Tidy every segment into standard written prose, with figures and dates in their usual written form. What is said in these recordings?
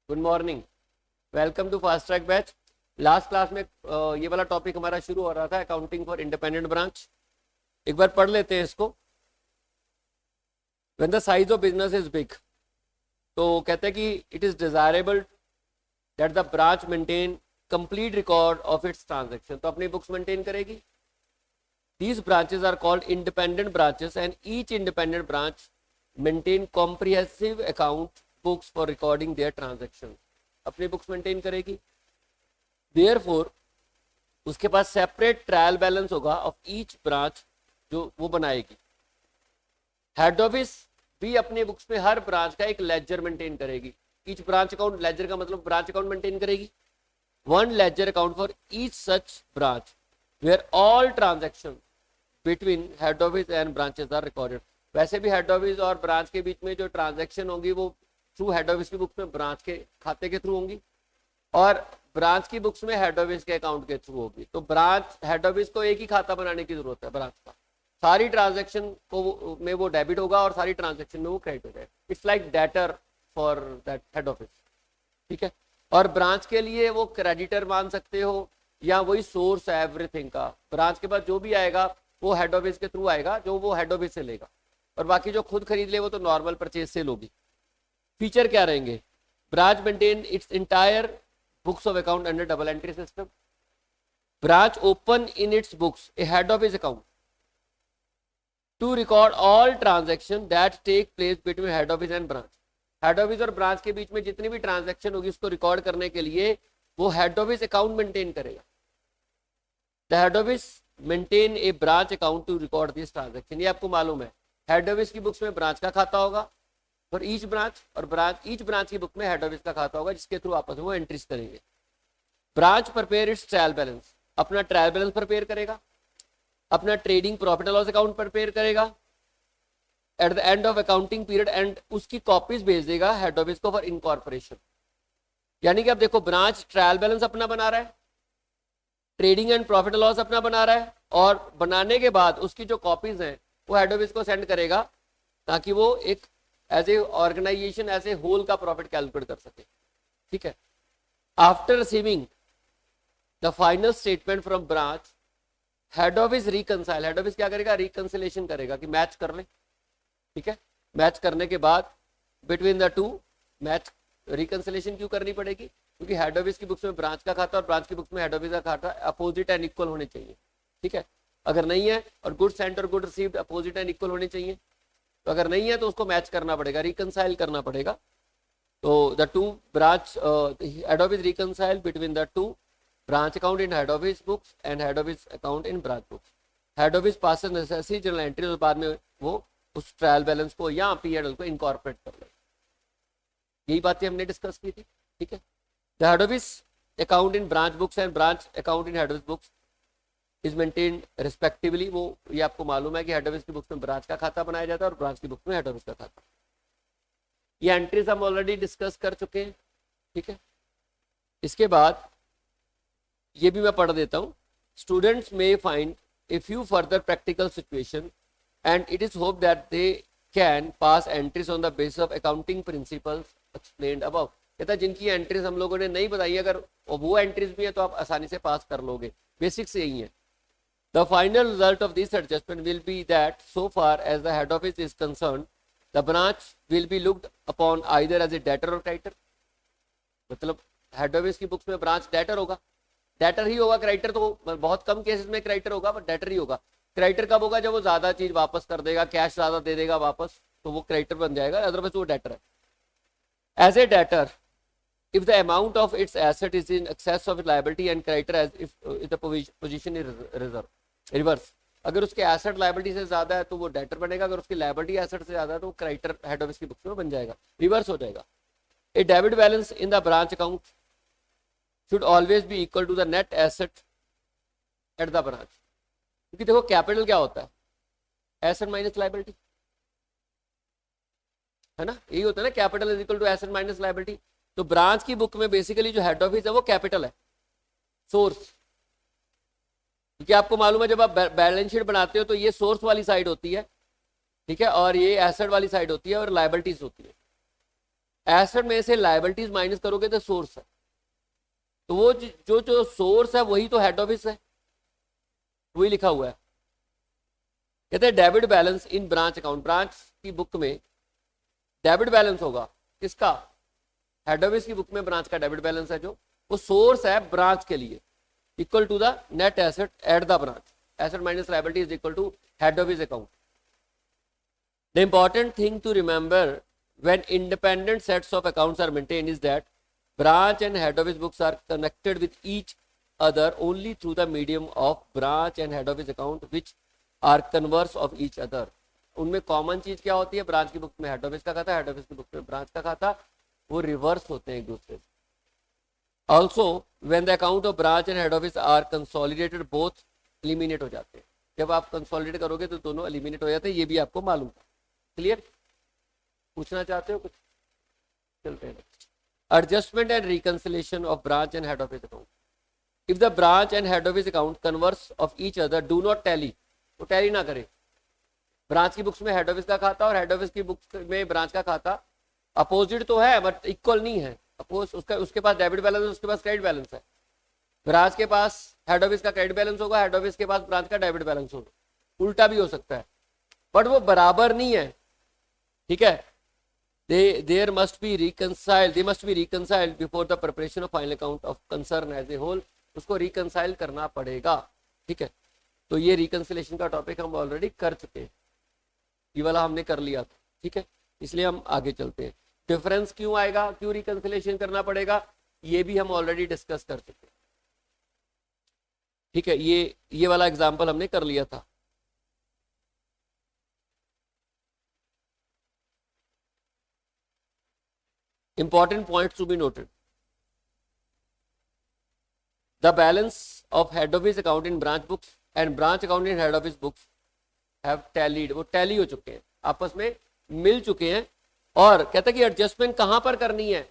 Good morning, welcome to fast track batch. Last class में ये वाला टॉपिक हमारा शुरू हो रहा था, अकाउंटिंग फॉर इंडिपेंडेंट ब्रांच। एक बार पढ़ लेते हैं इसको। When the size of business is big, तो कहते हैं कि it is desirable that the branch maintain complete record of its transaction. तो अपनी बुक्स मेंटेन करेगी। These branches are called independent branches and each independent branch maintain comprehensive account books for recording their transaction. अपनी books maintain करेगी। Therefore उसके पास separate trial balance होगा of each branch जो वो बनाएगी। हेड ऑफिस भी अपने बुक्स में हर ब्रांच का एक लेजर मेंटेन करेगी। ईच ब्रांच अकाउंट, लेजर का मतलब ब्रांच अकाउंट मेंटेन करेगी। One ledger account for each such branch where all transaction between head office and branches are recorded. वैसे भी हेड ऑफिस और ब्रांच के बीच में जो ट्रांजेक्शन होंगी वो थ्रू हेड ऑफिस की बुक्स में ब्रांच के खाते के थ्रू होंगी और ब्रांच की बुक्स में हेड ऑफिस के अकाउंट के थ्रू होगी। तो ब्रांच हेड ऑफिस को एक ही खाता बनाने की जरूरत है ब्रांच का। सारी ट्रांजेक्शन को में वो डेबिट होगा और सारी ट्रांजेक्शन में वो क्रेडिट हो जाएगा। It's like debtor for that head office, ठीक है। और ब्रांच के लिए वो क्रेडिटर मान सकते हो या वही सोर्स है एवरीथिंग का। ब्रांच के पास जो भी आएगा वो हेड ऑफिस के थ्रू आएगा, जो वो हेड ऑफिस से लेगा, और बाकी जो खुद खरीद ले वो तो नॉर्मल परचेज से लोगी। फीचर क्या रहेंगे? Branch maintain its entire books of account under double entry system. Branch open in its books a head office account to record all transactions that take place between head office and branch. Head office और branch के बीच में जितनी भी transaction होगी उसको record करने के लिए वो हेड ऑफिस अकाउंट मेंटेन करेगा। The head office maintain a branch account to record this transaction. ये आपको मालूम है, हेड ऑफिस की बुक्स में ब्रांच का खाता होगा फॉर ईच ब्रांच, और ईच ब्रांच की बुक में हेड ऑफिस का खाता होगा जिसके थ्रू आपस में वो एंट्रीज करेंगे। Branch prepare its trial balance, अपना ट्रायल बैलेंस प्रिपेयर करेगा, अपना trading profit and loss account prepare करेगा at the end of accounting period, and उसकी कॉपीज भेज देगा हेड ऑफिस को फॉर इनकॉर्पोरेशन। यानी कि अब देखो, ब्रांच ट्रायल बैलेंस अपना बना रहा है, trading and profit and loss अपना बना रहा है, और बनाने के बाद उसकी जो कॉपीज हैं वो हेड ऑफिस को सेंड करेगा ताकि वो एक as a organisation as a whole का प्रॉफिट कैलकुलेट कर सके, ठीक है। After receiving the final statement from branch, head office reconcile, head office क्या करेगा? रिकंसिलेशन करेगा कि मैच कर ले, ठीक है। मैच करने के बाद between the two, match reconciliation क्यों करनी पड़ेगी? क्योंकि हेड ऑफिस की बुक्स में ब्रांच का खाता और ब्रांच की बुक्स में हेड ऑफिस का खाता अपोजिट एंड इक्वल होने चाहिए, ठीक है। अगर नहीं है, और गुड सेंट और good received opposite and equal होने चाहिए, तो अगर नहीं है तो उसको मैच करना पड़ेगा, रिकंसाइल करना पड़ेगा। तो the two branch head office reconcile between the two branch account in head office books and head office account in branch books. Head office passes necessary journal entry, और बाद में वो उस ट्रायल बैलेंस को या पीएल को incorporate कर ले। यही बातें हमने डिस्कस की थी, ठीक है। The head office account in branch books and branch account in head office books is maintain respectively. वो ये आपको मालूम है कि हेड ऑफिस की बुक्स में ब्रांच का खाता बनाया जाता है और ब्रांच की बुक्स में हेड ऑफिस का खाता। ये एंट्रीज हम ऑलरेडी डिस्कस कर चुके हैं, ठीक है। इसके बाद ये भी मैं पढ़ देता हूँ। स्टूडेंट्स में find a few further practical situation and it is hope that they can pass entries on the basis of accounting principles explained above. कहता है जिनकी एंट्रीज हम लोगों ने नहीं बताई, अगर वो एंट्रीज भी है तो आप आसानी से पास कर लोगे। बेसिक्स यही है। The final result of this adjustment will be that so far as the head office is concerned, the branch will be looked upon either as a debtor or creditor. मतलब हेड ऑफिस की books में branch debtor होगा, debtor ही होगा। Creditor तो बहुत कम cases में creditor होगा, but debtor ही होगा। क्रेडिटर कब होगा? जब वो ज्यादा चीज वापस कर देगा, कैश ज्यादा दे देगा वापस, तो वो क्रेडिटर बन जाएगा, अदरवाइज वो डेटर है। As a debtor, if the amount of its asset is in excess of its liability and creditor as if the position is reverse, अगर उसके एसेट लायबिलिटी से ज्यादा है तो वो डेटर बनेगा, अगर उसकी लायबिलिटी एसेट से ज्यादा है तो वो क्रेडिटर हेड ऑफिस की बुक्स में बन जाएगा, रिवर्स हो जाएगा। A debit balance in the branch account should always be equal to the net asset at the branch. क्योंकि देखो कैपिटल क्या होता है? एसेट माइनस लायबिलिटी, है ना। यही होता है ना, capital is equal to asset minus liability. तो ब्रांच की बुक में बेसिकली जो हेड ऑफिस है वो कैपिटल है, सोर्स। क्योंकि आपको मालूम है जब आप बैलेंस शीट बनाते हो तो ये सोर्स वाली साइड होती है, ठीक है, और ये एसेट वाली साइड होती है और लायबिलिटीज होती है। एसेट में से लायबिलिटीज माइनस करोगे तो सोर्स है, तो वो जो जो सोर्स है वही तो हेड ऑफिस है, वही लिखा हुआ है। कहते हैं debit balance in branch account, branch की बुक में डेबिट बैलेंस होगा किसका, हेड ऑफिस की बुक में ब्रांच का डेबिट बैलेंस है, जो वो सोर्स है ब्रांच के लिए, equal to the net asset at the branch, asset minus liability is equal to head office account. The important thing to remember when independent sets of accounts are maintained is that branch and head office books are connected with each other only through the medium of branch and head office account which are converse of each other। उनमें common चीज क्या होती है, branch की book में head office का खाता, head office की बुक में ब्रांच का खाता, वो रिवर्स होते हैं एक दूसरे से। Also when the account of branch and head office are consolidated both eliminate हो जाते हैं, जब आप कंसोलिडेट करोगे तो दोनों एलिमिनेट हो जाते हैं, ये भी आपको मालूम था। क्लियर, पूछना चाहते हो कुछ, चलते हैं। Adjustment and reconciliation of branch and head office account, if the branch and head office account converse of each other do not tally, वो टैली ना करे, ब्रांच की बुक्स में हेड ऑफिस का खाता और हेड ऑफिस की बुक्स में ब्रांच का खाता अपोजिट तो है बट इक्वल नहीं है। अपोज उसके पास डेबिट बैलेंस है, उसके पास क्रेडिट बैलेंस है, ब्रांच के पास हेड ऑफिस का क्रेडिट बैलेंस होगा, हेड ऑफिस के पास ब्रांच का डेबिट बैलेंस होगा, उल्टा भी हो सकता है, बट वो बराबर नहीं है। ठीक है, they must be reconciled before the preparation of final account of concern as a whole, उसको reconcile करना पड़ेगा। ठीक है, तो ये reconciliation का टॉपिक हम ऑलरेडी कर चुके हैं, ये वाला हमने कर लिया था। ठीक है, इसलिए हम आगे चलते हैं। डिफरेंस क्यों आएगा, क्यों reconciliation करना पड़ेगा, ये भी हम ऑलरेडी डिस्कस कर चुके हैं। ठीक है, ये वाला एग्जाम्पल हमने कर लिया था। Important points to be noted. The balance of head office account in branch books and branch account in head office books have tallied, वो टैली हो चुके हैं, आपस में मिल चुके हैं। और कहता है कि एडजस्टमेंट कहां पर करनी है,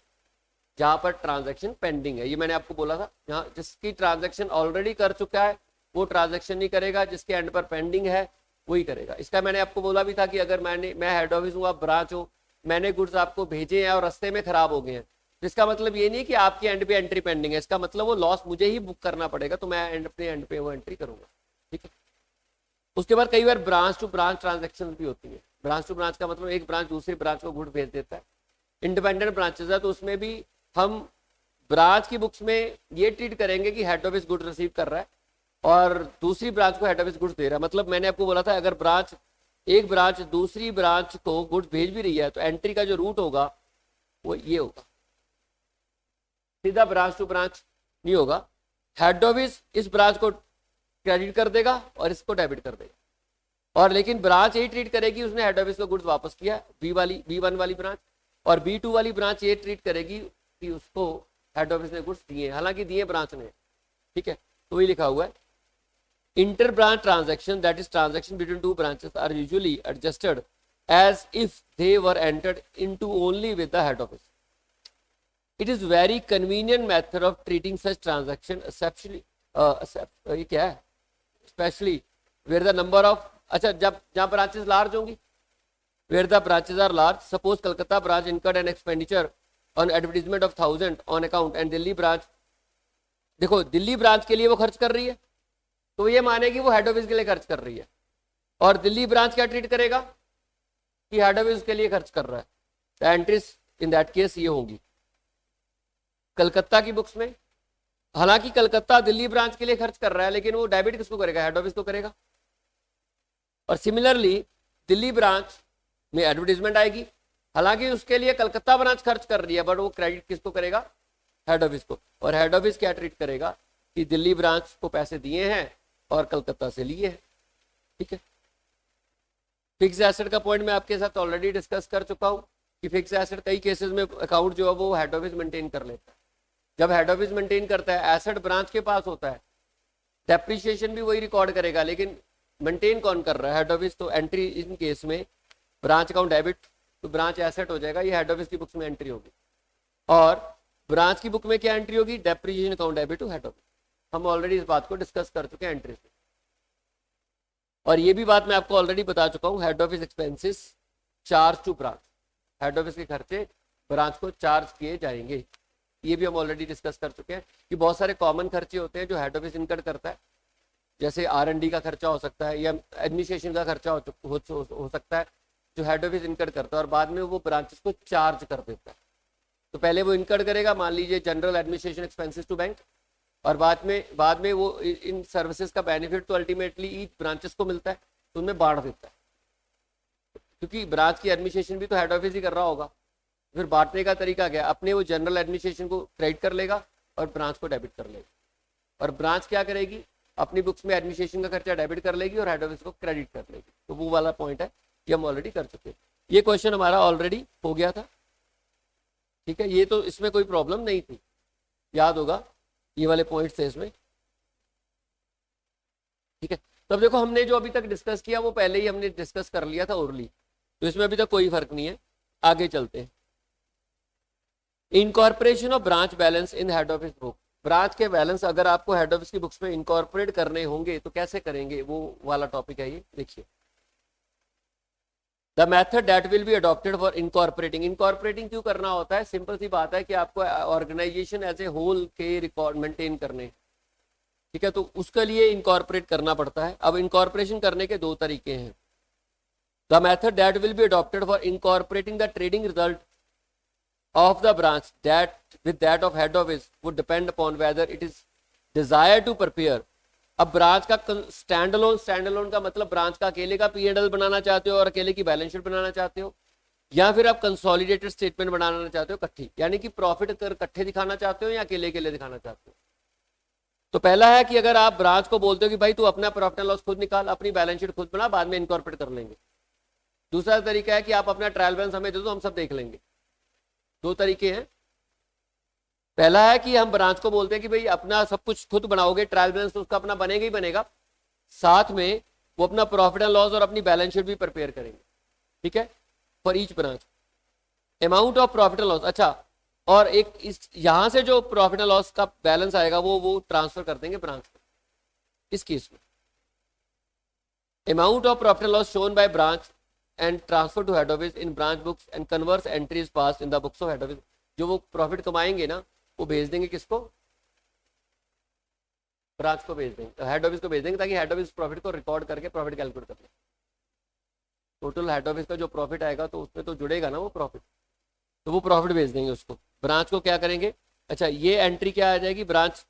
जहां पर ट्रांजैक्शन पेंडिंग है। ये मैंने आपको बोला था, जहां जिसकी ट्रांजैक्शन ऑलरेडी कर चुका है वो ट्रांजैक्शन नहीं करेगा, जिसके एंड पर पेंडिंग है वही करेगा। इसका मैंने आपको बोला भी था कि अगर मैं हेड ऑफिस हूँ, आप ब्रांच हो, मैंने गुड्स आपको भेजे हैं और रास्ते में खराब हो गए हैं, इसका मतलब ये नहीं कि आपकी एंड पे एंट्री पेंडिंग है, इसका मतलब वो लॉस मुझे ही बुक करना पड़ेगा, तो मैं अपने एंड पे वो एंट्री करूंगा। ठीक है, उसके बाद कई बार ब्रांच टू ब्रांच ट्रांजैक्शन भी होती है। ब्रांच टू ब्रांच का मतलब एक ब्रांच दूसरी ब्रांच को गुड भेज देता है। इंडिपेंडेंट ब्रांचेस है तो उसमें भी हम ब्रांच की बुक्स में ये ट्रीट करेंगे कि हेड ऑफिस गुड रिसीव कर रहा है और दूसरी ब्रांच को हेड ऑफिस गुड्स दे रहा है। मतलब मैंने आपको बोला था, अगर एक ब्रांच दूसरी ब्रांच को गुड्स भेज भी रही है तो एंट्री का जो रूट होगा वो ये होगा, सीधा ब्रांच टू ब्रांच नहीं होगा। हेड ऑफिस इस ब्रांच को क्रेडिट कर देगा और इसको डेबिट कर देगा, और लेकिन ब्रांच यही ट्रीट करेगी उसने हेड ऑफिस को गुड्स वापस किया, B1 वाली ब्रांच, और B2 वाली ब्रांच ये ट्रीट करेगी कि उसको हेड ऑफिस ने गुड्स दिए, हालांकि दिए ब्रांच ने। ठीक है, तो वही लिखा हुआ है। Inter branch transaction, that is transaction between two branches, are usually adjusted as if they were entered into only with the head office. It is very convenient method of treating such transaction, especially ये क्या है, especially where the number of, अच्छा जहाँ branches large होंगी, where the branches are large, suppose Kolkata branch incurred an expenditure on advertisement of 1000 on account and Delhi branch, देखो Delhi branch के लिए वो खर्च कर रही है तो ये मानेगी वो हेड ऑफिस के लिए खर्च कर रही है, और दिल्ली ब्रांच क्या ट्रीट करेगा कि हेड ऑफिस के लिए खर्च कर रहा है। तो एंट्रीज इन दैट केस ये होंगी कलकत्ता की बुक्स में, हालांकि कलकत्ता दिल्ली ब्रांच के लिए खर्च कर रहा है लेकिन वो डेबिट किसको करेगा, हेड ऑफिस को करेगा। और सिमिलरली दिल्ली ब्रांच में एडवर्टीजमेंट आएगी, हालांकि उसके लिए कलकत्ता ब्रांच खर्च कर रही है बट वो क्रेडिट किसको करेगा, हेड ऑफिस को। और हेड ऑफिस क्या ट्रीट करेगा कि दिल्ली ब्रांच को पैसे दिए हैं और कलकत्ता से लिए हैं। ठीक है, फिक्स एसेट का पॉइंट मैं आपके साथ ऑलरेडी डिस्कस कर चुका हूं कि फिक्स एसेट कई केसेस में अकाउंट जो है वो हेड ऑफिस मेंटेन कर लेता है। जब हेड ऑफिस मेंटेन करता है, एसेट ब्रांच के पास होता है, डेप्रिसिएशन भी वही रिकॉर्ड करेगा, लेकिन मेंटेन कौन कर रहा है, हेड ऑफिस। तो एंट्री इन केस में ब्रांच अकाउंट डेबिट तो ब्रांच एसेट हो जाएगा, ये हेड ऑफिस की बुक्स में एंट्री होगी। और ब्रांच की बुक में क्या एंट्री होगी, depreciation account debit to head office. हम ऑलरेडी इस बात को डिस्कस कर चुके हैं एंट्री से। और ये भी बात मैं आपको ऑलरेडी बता चुका हूं, head office expenses charge to branch, head office के खर्चे ब्रांच को चार्ज किए जाएंगे। ये भी हम ऑलरेडी डिस्कस कर चुके हैं कि बहुत सारे कॉमन खर्चे होते हैं जो हेड ऑफिस इनकर करता है, जैसे R&D का खर्चा हो सकता है या एडमिनिस्ट्रेशन का खर्चा हो सकता है जो हेड ऑफिस इनकर करता है और बाद में वो ब्रांचेस को चार्ज कर देता है। तो पहले वो इनकर करेगा, मान लीजिए general administration expenses to bank, और बाद में वो इन सर्विसेज का बेनिफिट तो अल्टीमेटली ईच ब्रांचेस को मिलता है, तो उनमें बांट देता है, क्योंकि ब्रांच की एडमिनिस्ट्रेशन भी तो हेड ऑफिस ही कर रहा होगा। फिर बांटने का तरीका क्या, अपने वो जनरल एडमिनिस्ट्रेशन को क्रेडिट कर लेगा और ब्रांच को डेबिट कर लेगा, और ब्रांच क्या करेगी, अपनी बुक्स में एडमिनिस्ट्रेशन का खर्चा डेबिट कर लेगी और हेड ऑफिस को क्रेडिट कर लेगी। तो वो वाला पॉइंट है, ये हम ऑलरेडी कर चुके हैं। ये क्वेश्चन हमारा ऑलरेडी हो गया था, ठीक है, ये तो इसमें कोई प्रॉब्लम नहीं थी, याद होगा ये वाले पॉइंट्स थे इसमें, ठीक है। तो अब देखो हमने जो अभी तक डिस्कस किया वो पहले ही हमने डिस्कस कर लिया था ओरली, तो इसमें अभी तक कोई फर्क नहीं है। आगे चलते हैं। Incorporation of branch balance in head office book. Branch के बैलेंस अगर आपको हेड ऑफिस की बुक्स में इनकॉर्पोरेट करने होंगे तो कैसे करेंगे, वो वाला टॉपिक है ये, देखिए। The method that will be adopted for incorporating. Incorporating क्यों करना होता है, सिंपल सी बात है कि आपको ऑर्गेनाइजेशन एज ए होल के रिकॉर्ड मेंटेन करने, ठीक है, तो उसके लिए इनकॉर्पोरेट करना पड़ता है। अब इनकॉर्पोरेशन करने के दो तरीके हैं। The method that will be adopted for incorporating the trading result of the branch with that of head office would depend upon whether it is desired to prepare। अब ब्रांच का स्टैंड का मतलब branch का अकेले का P&L बनाना चाहते हो और अकेले की बैलेंस शीट बनाना चाहते हो, या फिर आप कंसोलिडेटेड स्टेटमेंट बनाना चाहते हो इकट्ठी, यानी कि प्रॉफिट इकट्ठे दिखाना चाहते हो या अकेले अकेले दिखाना चाहते हो। तो पहला है कि अगर आप ब्रांच को बोलते हो कि भाई तू अपना प्रॉफिट एंड लॉस खुद निकाल, अपनी बैलेंस शीट खुद बना, बाद में इनकॉर्पोरेट कर लेंगे। दूसरा तरीका है कि आप अपना ट्रायल बैलेंस हमें दे दो, हम सब देख लेंगे। दो तरीके हैं। पहला है कि हम ब्रांच को बोलते हैं कि भाई अपना सब कुछ खुद बनाओगे, ट्रायल बैलेंस तो उसका अपना बनेगा ही बनेगा, साथ में वो अपना प्रॉफिट एंड लॉस और अपनी बैलेंस शीट भी प्रिपेयर करेंगे, ठीक है, for each branch. Amount of profit and loss, अच्छा, और एक इस यहां से जो प्रॉफिट एंड लॉस का बैलेंस आएगा वो ट्रांसफर कर देंगे ब्रांच को। इस केस में amount of profit and loss shown by branch and transfer to head office in branch books and converse entries passed in the books of head office। जो वो प्रॉफिट कमाएंगे ना वो भेज देंगे किसको, ब्रांच को भेज देंगे, हेड ऑफिस को भेज देंगे, ताकि हेड ऑफिस प्रॉफिट को रिकॉर्ड करके प्रॉफिट कैलकुलेट कर ले। टोटल हेड ऑफिस का जो प्रॉफिट आएगा तो उसमें तो जुड़ेगा ना वो प्रॉफिट, तो वो प्रॉफिट भेज देंगे उसको। ब्रांच को क्या करेंगे, अच्छा ये एंट्री क्या आ जाएगी, ब्रांच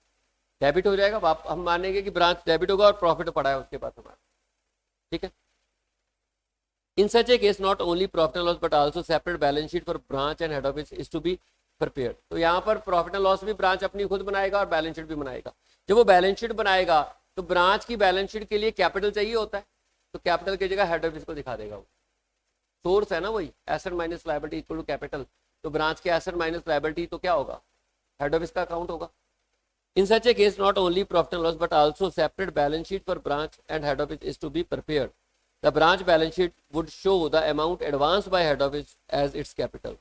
डेबिट हो जाएगा, हम मानेंगे कि ब्रांच डेबिट होगा और प्रॉफिट पड़ा है उसके पास हमारा, ठीक है। In such a case, not only profit and loss but also separate balance sheet for branch and head office is to be prepared। तो यहाँ पर प्रॉफिट एंड लॉस भी ब्रांच अपनी खुद बनाएगा और बैलेंस शीट भी बनाएगा। जब वो बैलेंस शीट बनाएगा तो ब्रांच की बैलेंस शीट के लिए कैपिटल चाहिए होता है, तो कैपिटल की जगह हेड ऑफिस को दिखा देगा। वो सोर्स है ना वही, asset minus liability equal to capital, तो ब्रांच के एसेट माइनस लायबिलिटी तो क्या होगा, हेड ऑफिस का अकाउंट होगा। In such a case not only profit and loss but also separate balance sheet for branch and head office is to be prepared. The branch balance sheet would show the amount advanced by head office as its capital।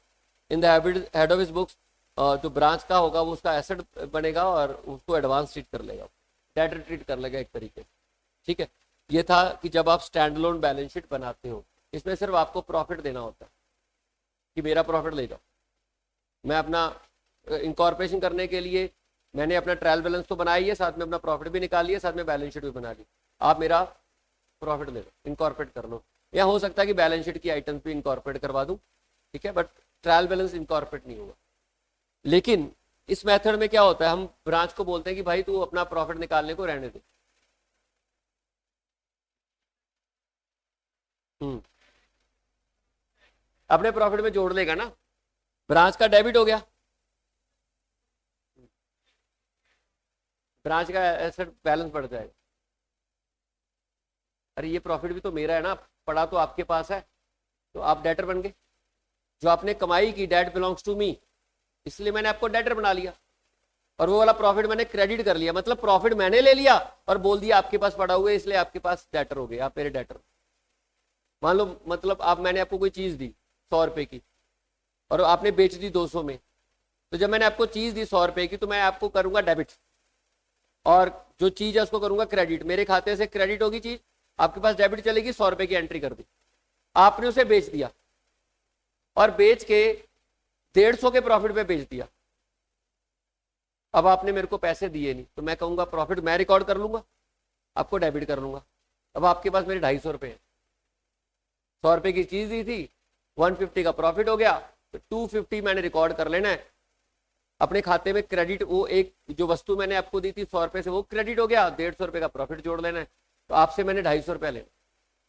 In the head office books, जो branch का होगा वो उसका asset बनेगा और उसको advance treat कर लेगा, डेट ट्रीट कर लेगा एक तरीके से, ठीक है। ये था कि जब आप स्टैंड अलोन बैलेंस शीट बनाते हो, इसमें सिर्फ आपको प्रॉफिट देना होता है कि मेरा प्रॉफिट ले जाओ। मैं अपना इनकॉर्पोरेशन करने के लिए मैंने अपना ट्रायल बैलेंस तो बनाया ही है, साथ में अपना प्रॉफिट भी निकाल लिया, साथ में बैलेंस शीट भी बना ली, आप मेरा प्रॉफिट ले लो, इनकॉर्पोरेट कर लो। या हो सकता है कि बैलेंस शीट की आइटम्स भी इनकॉर्पोरेट करवा दूं, ठीक है, बट ट्रायल बैलेंस इनकॉर्पोरेट नहीं होगा। लेकिन इस मेथड में क्या होता है, हम ब्रांच को बोलते हैं कि भाई तू अपना प्रॉफिट निकालने को रहने दे, अपने प्रॉफिट में जोड़ लेगा ना, ब्रांच का डेबिट हो गया, ब्रांच का एसेट बैलेंस बढ़ जाएगा। अरे ये प्रॉफिट भी तो मेरा है ना, पड़ा तो आपके पास है, तो आप डेटर बन गए। जो आपने कमाई की, डेट बिलोंग्स टू मी, इसलिए मैंने आपको डेटर बना लिया, और वो वाला प्रॉफिट मैंने क्रेडिट कर लिया, मतलब प्रॉफिट मैंने ले लिया और बोल दिया आपके पास पड़ा हुआ है, इसलिए आपके पास डेटर हो गए, आप मेरे डेटर। मान लो मतलब आप, मैंने आपको कोई चीज दी 100 रुपए की और आपने बेच दी 200 में, तो जब मैंने आपको चीज दी 100 रुपए की तो मैं आपको करूंगा डेबिट, और जो चीज है उसको करूंगा क्रेडिट। मेरे खाते से क्रेडिट होगी चीज, आपके पास डेबिट चलेगी, 100 रुपए की एंट्री कर दी, आपने उसे बेच दिया, और बेच के 150 के प्रॉफिट पे बेच दिया, अब आपने मेरे को पैसे दिए नहीं, तो मैं कहूंगा प्रॉफिट मैं रिकॉर्ड कर लूंगा, आपको डेबिट कर लूंगा। अब आपके पास मेरे 250 रुपए हैं, 100 रुपए की चीज दी थी, 150 का प्रॉफिट हो गया, तो 250 मैंने रिकॉर्ड कर लेना है अपने खाते में क्रेडिट। वो एक जो वस्तु मैंने आपको दी थी 100 रुपए से, वो क्रेडिट हो गया, 150 रुपए का प्रॉफिट जोड़ लेना है, तो आपसे मैंने 250 रुपया लेना।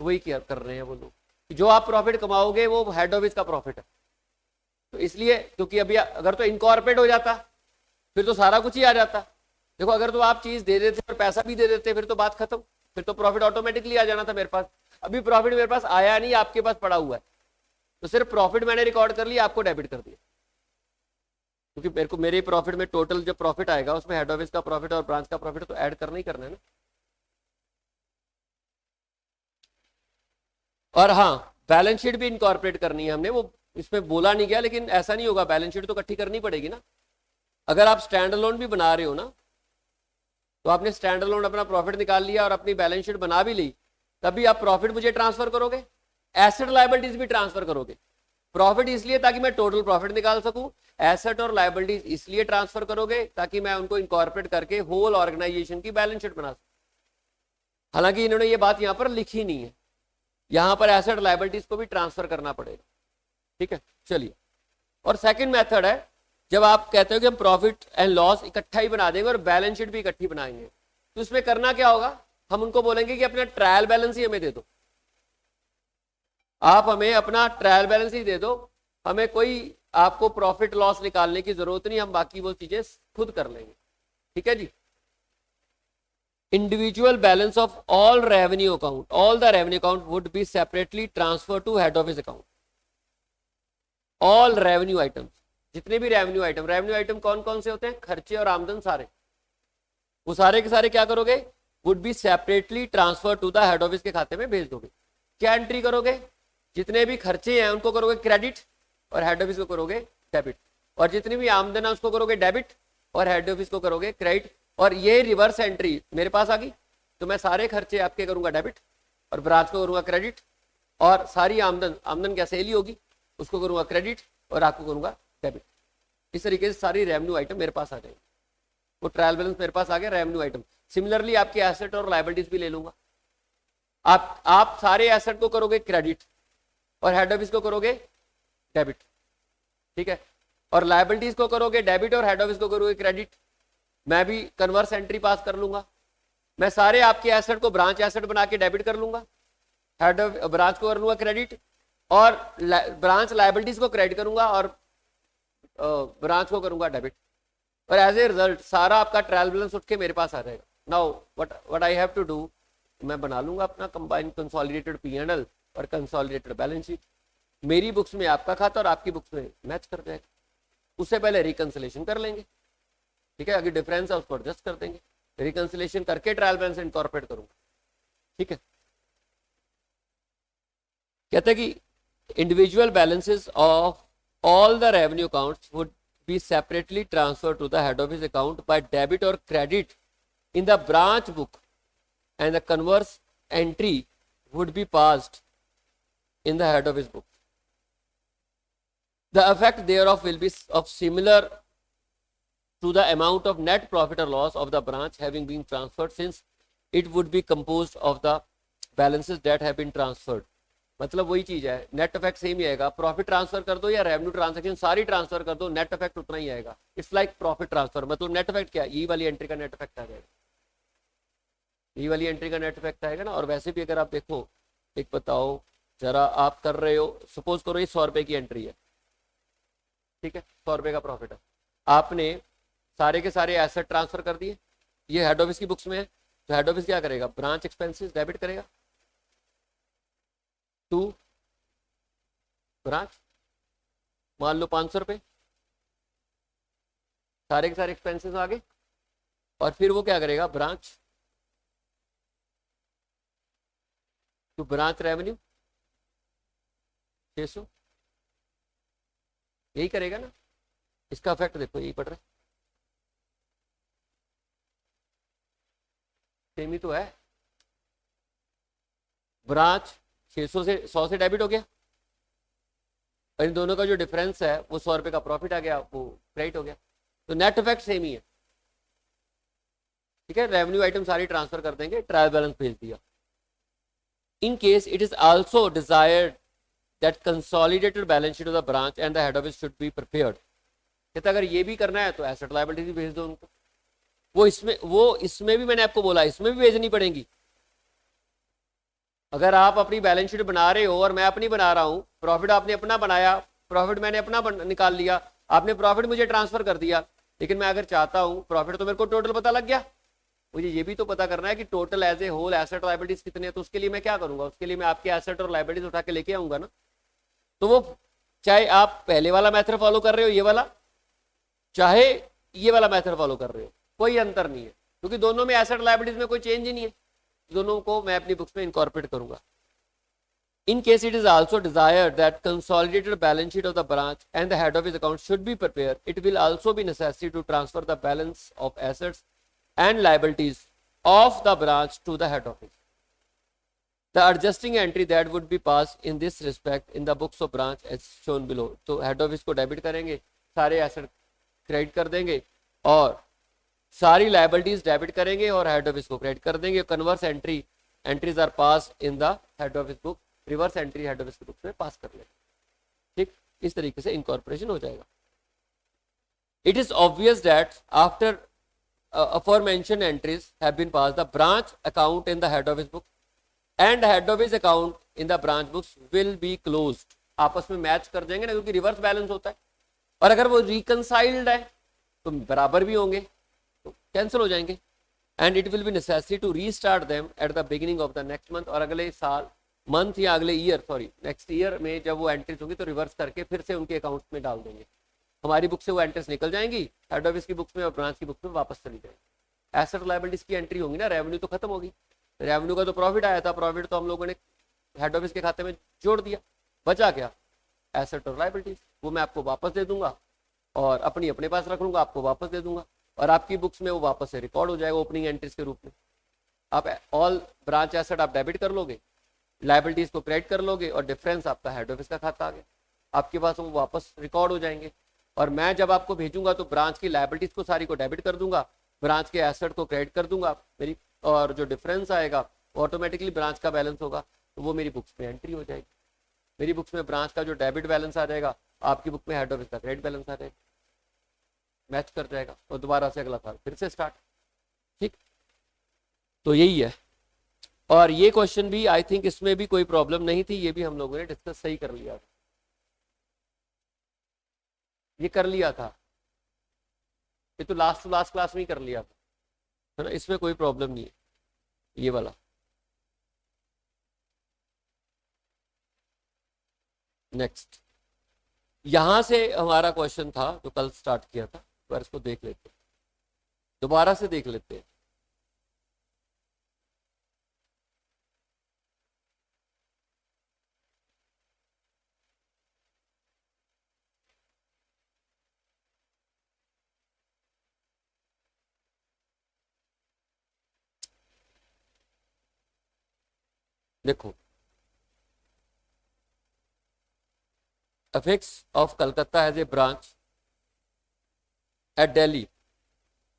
तो वही क्या कर रहे हैं वो लोग, जो आप प्रॉफिट कमाओगे वो हेड ऑफिस का प्रॉफिट है। तो इसलिए क्योंकि अभी अगर तो इनकॉर्पोरेट हो जाता फिर तो सारा कुछ ही आ जाता। देखो अगर तो आप चीज दे देते और पैसा भी दे देते फिर तो बात खत्म, फिर तो प्रॉफिट ऑटोमेटिकली आ जाना था मेरे पास। अभी प्रॉफिट मेरे पास आया नहीं, आपके पास पड़ा हुआ है, तो सिर्फ प्रॉफिट मैंने रिकॉर्ड कर लिया, आपको डेबिट कर दिया, क्योंकि मेरे को मेरे प्रॉफिट में टोटल जो प्रॉफिट आएगा उसमें हेड ऑफिस का प्रॉफिट और ब्रांच का प्रॉफिट तो ऐड करना ही करना है ना। और हाँ, बैलेंस शीट भी इनकॉर्पोरेट करनी है हमने, वो इसमें बोला नहीं गया, लेकिन ऐसा नहीं होगा, बैलेंस शीट तो इकट्ठी करनी पड़ेगी ना। अगर आप स्टैंड अलोन भी बना रहे हो ना, तो आपने स्टैंड अलोन अपना प्रॉफिट निकाल लिया और अपनी बैलेंस शीट बना भी ली, तभी आप प्रॉफिट मुझे ट्रांसफर करोगे, एसेट लायबिलिटीज भी ट्रांसफर करोगे। प्रॉफिट इसलिए ताकि मैं टोटल प्रॉफिट निकाल सकूं, एसेट और लायबिलिटीज इसलिए ट्रांसफर करोगे ताकि मैं उनको इनकॉर्पोरेट करके होल ऑर्गेनाइजेशन की बैलेंस शीट बना सकूं। हालांकि इन्होंने ये बात यहां पर लिखी नहीं है, यहां पर एसेट लायबिलिटीज को भी ट्रांसफर करना पड़ेगा। ठीक है, चलिए। और सेकंड मेथड है, जब आप कहते हो कि हम प्रॉफिट एंड लॉस इकट्ठा ही बना देंगे और बैलेंस शीट भी इकट्ठी बनाएंगे, तो इसमें करना क्या होगा, हम उनको बोलेंगे कि अपना ट्रायल बैलेंस ही हमें दे दो, आप हमें अपना ट्रायल बैलेंस ही दे दो, हमें कोई आपको प्रॉफिट लॉस निकालने की जरूरत नहीं, हम बाकी वो चीजें खुद कर लेंगे। ठीक है जी। Individual balance of all revenue account, all the revenue account would be separately transfer to head office account. All revenue items, जितने भी रेवेन्यू आइटम कौन कौन से होते हैं, खर्चे और आमदन सारे, वो सारे के सारे क्या करोगे, would be separately transfer to the head office के खाते में भेज दोगे। क्या एंट्री करोगे, जितने भी खर्चे हैं उनको करोगे क्रेडिट और हेड ऑफिस को करोगे डेबिट, और जितनी भी आमदन है उसको करोगे डेबिट और हेड ऑफिस को करोगे क्रेडिट। और ये रिवर्स एंट्री मेरे पास आ गई, तो मैं सारे खर्चे आपके करूंगा डेबिट और ब्रांच को करूंगा क्रेडिट, और सारी आमदन क्या सेल ही होगी, उसको करूंगा क्रेडिट और आपको करूंगा डेबिट। इस तरीके से सारी रेवेन्यू आइटम मेरे पास आ जाएगी, वो ट्रायल बैलेंस मेरे पास आ गया रेवेन्यू आइटम। सिमिलरली आपके एसेट और लायबिलिटीज भी ले लूंगा, आप सारे एसेट को करोगे क्रेडिट और हेड ऑफिस को करोगे डेबिट। ठीक है, और लायबिलिटीज को करोगे डेबिट और हेड ऑफिस को करोगे क्रेडिट। मैं भी कन्वर्स एंट्री पास कर लूंगा, मैं सारे आपके एसेट को ब्रांच एसेट बना के डेबिट कर लूंगा, हेड ऑफ ब्रांच को कर लूंगा क्रेडिट, और ब्रांच लायबिलिटीज को क्रेडिट करूंगा और ब्रांच को करूंगा डेबिट, और एज ए रिजल्ट सारा आपका ट्रायल बैलेंस उठ के मेरे पास आ जाएगा। Now what I have to do, मैं बना लूंगा अपना कंबाइंड कंसोलिडेटेड P&L और कंसोलिडेटेड बैलेंस शीट, मेरी बुक्स में आपका खाता और आपकी बुक्स में मैच कर जाएगा। उससे पहले रिकंसिलेशन कर लेंगे, ठीक है, अगर डिफरेंस है उसको एडजस्ट कर देंगे, रिकंसिलेशन करके ट्रायल बैलेंस इनकॉर्पोरेट करूंगा। ठीक है, कहते हैं कि individual balances of all the revenue accounts would be separately transfer to the head office account by debit और credit in the branch book, and the converse entry would be passed in the head office book. The effect thereof will be of similar to the amount of net profit or loss of the branch having been transferred, since it would be composed of the balances that have been transferred. मतलब वही चीज है, net effect same ही आएगा, profit transfer कर दो या revenue transaction सारी transfer कर दो, नेट इफेक्ट उतना ही आएगा। इट्स लाइक प्रॉफिट ट्रांसफर, मतलब नेट इफेक्ट क्या, ई वाली एंट्री का नेट इफेक्ट आ जाएगा, ये वाली एंट्री का नेट इफेक्ट आएगा ना। और वैसे भी अगर आप देखो, एक बताओ जरा, आप कर रहे हो, सपोज करो ये 100 रुपए की एंट्री है, ठीक है, 100 रुपए का प्रॉफिट है, आपने सारे के सारे एसेट ट्रांसफर कर दिए, ये हेड ऑफिस की बुक्स में है, तो हेड ऑफिस क्या करेगा, ब्रांच एक्सपेंसेस डेबिट करेगा टू ब्रांच, मान लो 500 रुपए, सारे के सारे एक्सपेंसेस आ गए, और फिर वो क्या करेगा, ब्रांच टू ब्रांच रेवेन्यू 600, यही करेगा ना। इसका इफेक्ट देखो यही पड़ रहा है, सेम ही तो है, ब्रांच 600 से 100 से डेबिट हो गया, और इन दोनों का जो डिफरेंस है वो 100 रुपये का प्रॉफिट आ गया, वो क्रेडिट हो गया। तो नेट इफेक्ट सेम ही है, ठीक है। रेवेन्यू आइटम सारी ट्रांसफर कर देंगे, ट्रायल बैलेंस भेज दिया। In case it is also desired that consolidated balance sheet of the branch and the head office should be prepared. कहता अगर ये भी करना है तो एसेट लायबिलिटी भेज दो उनको। वो इसमें भी मैंने आपको बोला इसमें भी भेजनी पड़ेगी। अगर आप अपनी बैलेंस शीट बना रहे हो और मैं अपनी बना रहा हूं, प्रॉफिट आपने अपना बनाया, प्रॉफिट मैंने अपना निकाल लिया, आपने प्रॉफिट मुझे ट्रांसफर कर दिया, लेकिन मैं अगर चाहता हूं प्रॉफिट तो मेरे को टोटल पता लग गया, मुझे ये भी तो पता करना है कि total as a whole asset liabilities कितने हैं। तो उसके लिए मैं क्या करूंगा, उसके लिए मैं आपके एसेट और लायबिलिटीज उठा के लेके आऊंगा ना। तो वो चाहे आप पहले वाला मेथड फॉलो कर रहे हो ये वाला, चाहे ये वाला मेथड फॉलो कर रहे हो, कोई अंतर नहीं है, क्योंकि दोनों में एसेट लायबिलिटीज में कोई चेंज ही नहीं है। दोनों को मैं अपनी बुक्स में इनकॉर्पोरेट करूंगा। In case it is also desired that consolidated balance sheet of the branch and the head office account should be prepared, it will also be necessary to transfer the balance of assets and liabilities of the branch to the head office. The adjusting entry that would be passed in this respect in the books of branch as shown below. तो head office को debit करेंगे, सारे asset credit कर देंगे और सारी liabilities debit करेंगे और हेड ऑफिस को क्रेडिट कर देंगे। Converse entries are pass in the head office book, reverse entry head office book में पास कर लेंगे। ठीक, इस तरीके से इनकॉर्पोरेशन हो जाएगा। It is obvious that after aforementioned entries have been passed, the branch account in the head office book and head office account in the branch books will be closed. आपस में मैच कर जाएंगे ना, क्योंकि reverse balance होता है। और अगर वो रिकनसाइल्ड है तो बराबर भी होंगे, तो कैंसिल हो जाएंगे। And it will be necessary to restart them at the beginning of the next month. और अगले साल मंथ या अगले ईयर नेक्स्ट ईयर में जब वो एंट्रीज होंगी तो रिवर्स करके फिर से उनके अकाउंट्स में डाल देंगे। हमारी बुक से वो एंट्रीज निकल जाएंगी, हेड ऑफिस की बुक्स में और ब्रांच की बुक्स में वापस चली जाएंगी। एसेट लायबिलिटीज की एंट्री होंगी ना, रेवेन्यू तो खत्म होगी। रेवेन्यू का तो प्रॉफिट आया था, प्रॉफिट तो हम लोगों ने हेड ऑफिस के खाते में जोड़ दिया, बचा क्या, एसेट और लायबिलिटीज। वो मैं आपको वापस दे दूंगा और अपने पास रख लूंगा, आपको वापस दे दूंगा और आपकी बुक्स में वो वापस से रिकॉर्ड हो जाएगा ओपनिंग एंट्रीज के रूप में। आप ऑल ब्रांच एसेट आप डेबिट कर लोगे, लायबिलिटीज को क्रेडिट कर लोगे और डिफरेंस आपका हेड ऑफिस का खाता आ गया, आपके पास वो वापस रिकॉर्ड हो जाएंगे। और मैं जब आपको भेजूंगा तो ब्रांच की लायबिलिटीज को सारी को डेबिट कर दूंगा, ब्रांच के एसेट को क्रेडिट कर दूंगा मेरी, और जो डिफरेंस आएगा ऑटोमेटिकली ब्रांच का बैलेंस होगा, तो वो मेरी बुक्स में एंट्री हो जाएगी। मेरी बुक्स में ब्रांच का जो डेबिट बैलेंस आ जाएगा, आपकी बुक में हेड ऑफिस का क्रेडिट बैलेंस आ जाएगा, मैच कर जाएगा और दोबारा से अगला साल फिर से स्टार्ट। ठीक, तो यही है। और ये क्वेश्चन भी आई थिंक इसमें भी कोई प्रॉब्लम नहीं थी, ये भी हम लोगों ने डिस्कस सही कर लिया था, ये कर लिया था, ये तो लास्ट टू लास्ट क्लास में ही कर लिया था, है ना, इसमें कोई प्रॉब्लम नहीं है ये वाला। नेक्स्ट, यहां से हमारा क्वेश्चन था जो कल स्टार्ट किया था, पर इसको देख लेते हैं, दोबारा से देख लेते हैं। देखो, affix of Calcutta has a branch at Delhi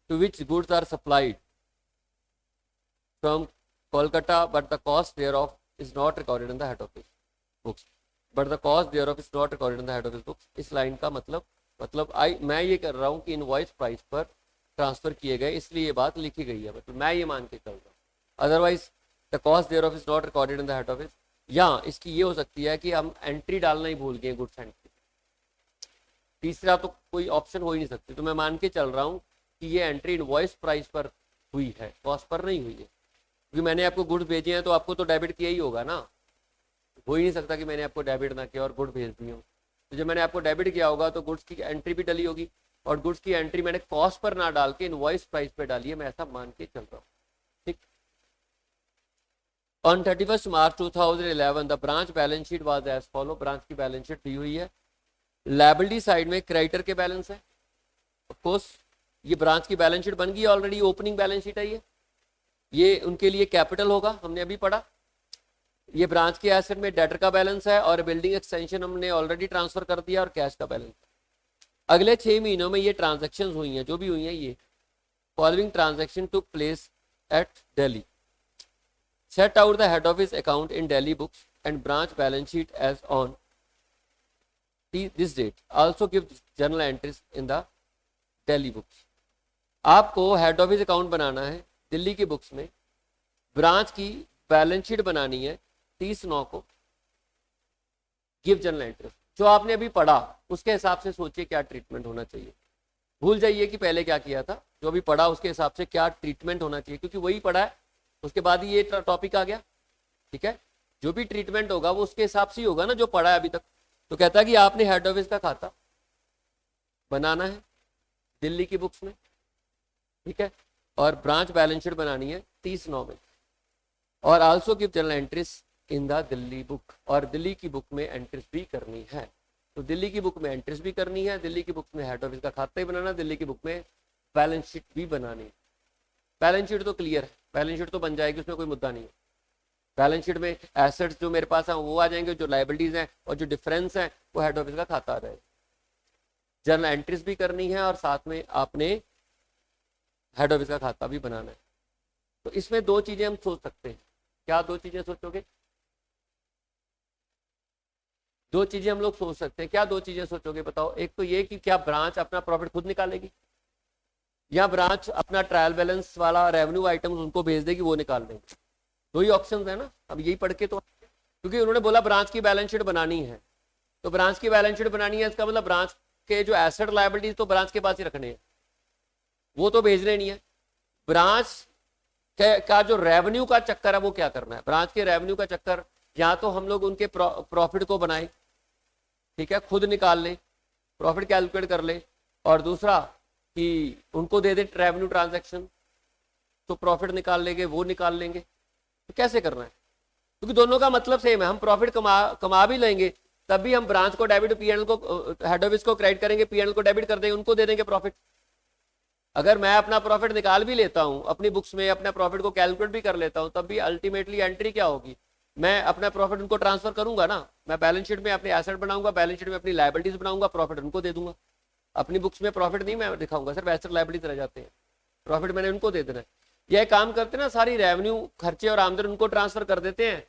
to which goods are supplied from Kolkata, but the cost thereof is not recorded in the head office books. But the cost thereof is not recorded in the head office books. इस line का मतलब मैं ये कर रहा हूँ कि invoice price पर ट्रांसफर किए गए, इसलिए ये बात लिखी गई है, मतलब मैं ये मान के चल रहा हूँ। Otherwise the cost thereof is not recorded in the head office. या इसकी ये हो सकती है कि हम एंट्री डालना ही भूल गए, गुड्स एंट्री, तीसरा तो कोई ऑप्शन हो ही नहीं सकती। तो मैं मान के चल रहा हूँ कि ये एंट्री इनवॉइस प्राइस पर हुई है, कॉस्ट पर नहीं हुई है, क्योंकि मैंने आपको गुड्स भेजे हैं तो आपको तो डेबिट किया ही होगा ना, हो ही नहीं सकता कि मैंने आपको डेबिट ना किया और गुड भेज दिए हो। तो जब मैंने आपको डेबिट किया होगा तो गुड्स की एंट्री भी डली होगी, और गुड्स की एंट्री मैंने कॉस्ट पर ना डाल के इनवॉइस प्राइस पर डाली है, मैं ऐसा मान के चल रहा हूँ। ठीक, on 31 March 2011 the branch balance sheet was as follow. Branch की बैलेंस शीट दी हुई है, लायबिलिटी साइड में क्रेडिटर के बैलेंस है, ऑफ कोर्स ये ब्रांच की बैलेंस शीट बन गई ऑलरेडी, ओपनिंग बैलेंस शीट है ये उनके लिए कैपिटल होगा, हमने अभी पढ़ा। ये ब्रांच के एसेट में डेटर का बैलेंस है और बिल्डिंग एक्सटेंशन हमने ऑलरेडी ट्रांसफर कर दिया और कैश का बैलेंस। अगले 6 महीनों में ये ट्रांजेक्शन हुई हैं, जो भी हुई हैं, ये following transaction took place at Delhi. Set out the head office account in Delhi books and branch balance sheet as on this date. Also give journal entries in the Delhi books. आपको हेड ऑफिस अकाउंट बनाना है दिल्ली की books में, branch की balance sheet बनानी है 30/9 को, give journal entries. जो आपने अभी पढ़ा उसके हिसाब से सोचिए क्या ट्रीटमेंट होना चाहिए। भूल जाइए कि पहले क्या किया था, जो अभी पढ़ा उसके हिसाब से क्या ट्रीटमेंट होना चाहिए, क्योंकि वही पढ़ा है, उसके बाद ही ये टॉपिक आ गया। ठीक है, जो भी ट्रीटमेंट होगा वो उसके हिसाब से ही होगा ना, जो पढ़ा है अभी तक। तो कहता है कि आपने हेड ऑफिस का खाता बनाना है दिल्ली की बुक्स में, ठीक है, और ब्रांच बैलेंस शीट बनानी है 30/9 में, और also give journal entries in the Delhi book. और दिल्ली की बुक में एंट्रीज भी करनी है। तो दिल्ली की बुक में एंट्रीज भी करनी है, दिल्ली की बुक में हेड ऑफिस का खाता ही बनाना, दिल्ली की बुक में बैलेंस शीट भी बनानी है। बैलेंस शीट तो क्लियर है, बैलेंस शीट तो बन जाएगी, उसमें कोई मुद्दा नहीं है। बैलेंस शीट में एसेट्स जो मेरे पास है वो आ जाएंगे, जो लाइबिलिटीज हैं और जो डिफरेंस है वो हेड ऑफिस का खाता आ जाएगा। जर्नल एंट्रीज भी करनी है और साथ में आपने हेड ऑफिस का खाता भी बनाना है। तो इसमें 2 चीजें हम सोच सकते हैं। क्या 2 चीजें सोचोगे? 2 चीजें हम लोग सोच सकते हैं। क्या 2 चीजें सोचोगे बताओ? एक तो ये कि क्या ब्रांच अपना प्रॉफिट खुद निकालेगी, या ब्रांच अपना ट्रायल बैलेंस वाला रेवेन्यू आइटम उनको भेज देगी, वो निकाल लेंगे। 2 ही ऑप्शन है ना। अब यही पढ़ के तो, क्योंकि उन्होंने बोला ब्रांच की बैलेंस शीट बनानी है, तो ब्रांच की बैलेंस शीट बनानी है, इसका मतलब ब्रांच के जो एसेट लायबिलिटीज तो ब्रांच के पास ही रखने हैं, वो तो भेजने नहीं है। ब्रांच का जो रेवेन्यू का चक्कर है वो क्या करना है, ब्रांच के रेवेन्यू का चक्कर, या तो हम लोग उनके प्रॉफिट को बनाए, ठीक है, खुद निकाल ले, प्रॉफिट कैलकुलेट कर ले, और दूसरा कि उनको दे दे रेवेन्यू ट्रांजैक्शन, तो प्रॉफिट निकाल लेंगे, वो निकाल लेंगे। तो कैसे करना है? क्योंकि दोनों का मतलब सेम है, हम प्रॉफिट कमा भी लेंगे, तब भी हम ब्रांच को डेबिट, पीएनएल को, हेड ऑफिस को क्रेडिट करेंगे, पीएनएल को डेबिट कर देंगे, उनको दे देंगे प्रॉफिट। अगर मैं अपना प्रॉफिट निकाल भी लेता हूं अपनी बुक्स में, अपने प्रॉफिट को कैलकुलेट भी कर लेता हूं, तब भी अल्टीमेटली एंट्री क्या होगी? मैं अपना प्रॉफिट उनको ट्रांसफर करूंगा ना। मैं बैलेंस शीट में अपने एसेट बनाऊंगा, बैलेंस शीट में अपनी लायबिलिटीज बनाऊंगा, प्रॉफिट उनको दे दूंगा। अपनी बुक्स में प्रॉफिट नहीं मैं दिखाऊंगा, सिर्फ एसेट लायबिलिटीज रह जाते हैं, प्रॉफिट मैंने उनको दे देना है। यह काम करते ना, सारी रेवेन्यू, खर्चे और आमदनी उनको ट्रांसफर कर देते हैं,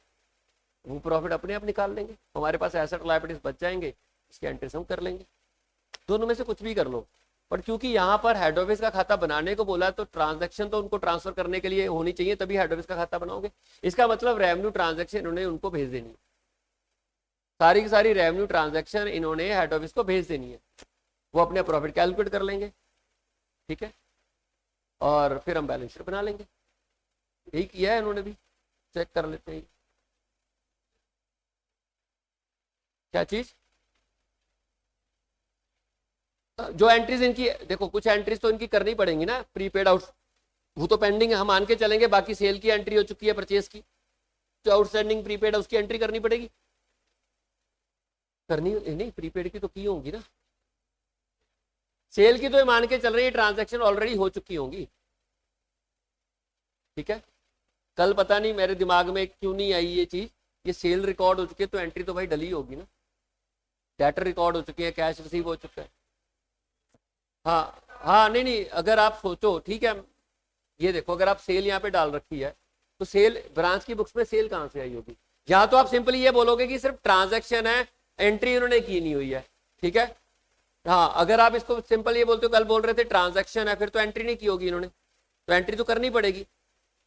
वो प्रॉफिट अपने आप निकाल लेंगे, हमारे पास एसेट लायबिलिटीज बच जाएंगे, इसकी एंट्रीज हम कर लेंगे। दोनों में से कुछ भी कर लो, पर क्योंकि यहाँ पर हेड ऑफिस का खाता बनाने को बोला, तो ट्रांजैक्शन तो उनको ट्रांसफर करने के लिए होनी चाहिए, तभी हेड ऑफिस का खाता बनाओगे। इसका मतलब रेवेन्यू ट्रांजैक्शन इन्होंने उनको भेज देनी है, सारी की सारी रेवेन्यू ट्रांजैक्शन इन्होंने हेड ऑफिस को भेज देनी है, वो अपने प्रॉफिट कैलकुलेट कर लेंगे, ठीक है, और फिर हम बैलेंस शीट बना लेंगे। यही किया है इन्होंने भी, चेक कर लेते हैं क्या चीज। जो एंट्रीज इनकी, देखो कुछ एंट्रीज तो इनकी करनी पड़ेंगी ना, प्रीपेड आउट, वो तो पेंडिंग है, हम मान के चलेंगे। बाकी सेल की एंट्री हो चुकी है, परचेज की, जो आउटस्टैंडिंग प्रीपेड है उसकी एंट्री करनी पड़ेगी। करनी नहीं, प्रीपेड की तो की होंगी ना, सेल की तो मान के चल रही है, ट्रांजैक्शन ऑलरेडी हो चुकी होंगी, ठीक है। कल पता नहीं मेरे दिमाग में क्यों नहीं आई ये चीज, ये सेल रिकॉर्ड हो चुकी है तो एंट्री तो भाई डली होगी ना, डेटर रिकॉर्ड हो चुकी है, कैश रिसीव हो चुका है। हाँ हाँ, नहीं नहीं, अगर आप सोचो, ठीक है, ये देखो, अगर आप सेल यहाँ पे डाल रखी है, तो सेल ब्रांच की बुक्स में सेल कहाँ से आई होगी? या तो आप सिंपली ये बोलोगे कि सिर्फ ट्रांजैक्शन है, एंट्री उन्होंने की नहीं हुई है, ठीक है। हाँ, अगर आप इसको सिंपल ये बोलते हो, कल बोल रहे थे ट्रांजैक्शन है, फिर तो एंट्री नहीं की होगी इन्होंने, तो एंट्री तो करनी पड़ेगी।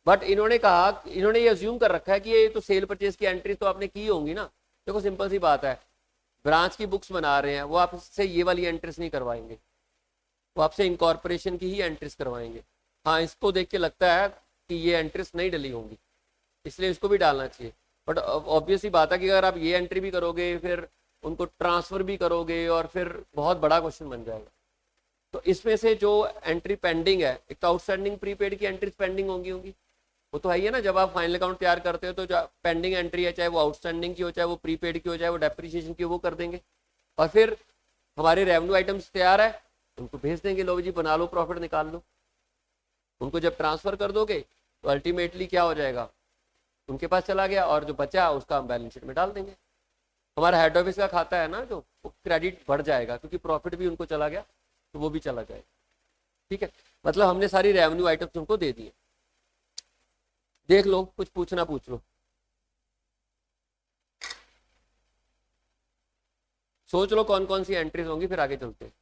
बट इन्होंने कहा, इन्होंने ये अज्यूम कर रखा है कि ये तो सेल परचेज की एंट्री तो आपने की होंगी ना। देखो सिंपल सी बात है, ब्रांच की बुक्स बना रहे हैं, वो आपसे ये वाली एंट्रीज नहीं करवाएंगे, वो आपसे इनकॉर्पोरेशन की ही एंट्रीज करवाएंगे। हाँ, इसको देख के लगता है कि ये एंट्रीज नहीं डली होंगी, इसलिए इसको भी डालना चाहिए। बट ऑब्वियस ही बात है कि अगर आप ये एंट्री भी करोगे, फिर उनको ट्रांसफर भी करोगे, और फिर बहुत बड़ा क्वेश्चन बन जाएगा। तो इसमें से जो एंट्री पेंडिंग है, एक तो आउटस्टैंडिंग प्रीपेड की एंट्रीज पेंडिंग होंगी, वो तो है ही है ना। जब आप फाइनल अकाउंट तैयार करते हो तो जो पेंडिंग एंट्री है, चाहे वो आउटस्टैंडिंग की हो, चाहे वो प्रीपेड की हो, चाहे वो डेप्रिसिएशन की हो, वो कर देंगे। और फिर हमारे रेवेन्यू आइटम्स तैयार है, उनको भेज देंगे, लो जी बना लो, प्रॉफिट निकाल लो। उनको जब ट्रांसफर कर दोगे तो अल्टीमेटली क्या हो जाएगा, उनके पास चला गया, और जो बचा उसका हम बैलेंस शीट में डाल देंगे। हमारा हेड ऑफिस का खाता है ना जो, वो क्रेडिट बढ़ जाएगा क्योंकि प्रॉफिट भी उनको चला गया तो वो भी चला जाएगा। ठीक है, मतलब हमने सारी रेवेन्यू आइटम्स उनको दे दिए। देख लो, कुछ पूछना पूछ लो, सोच लो कौन कौन सी एंट्रीज होंगी, फिर आगे चलते हैं।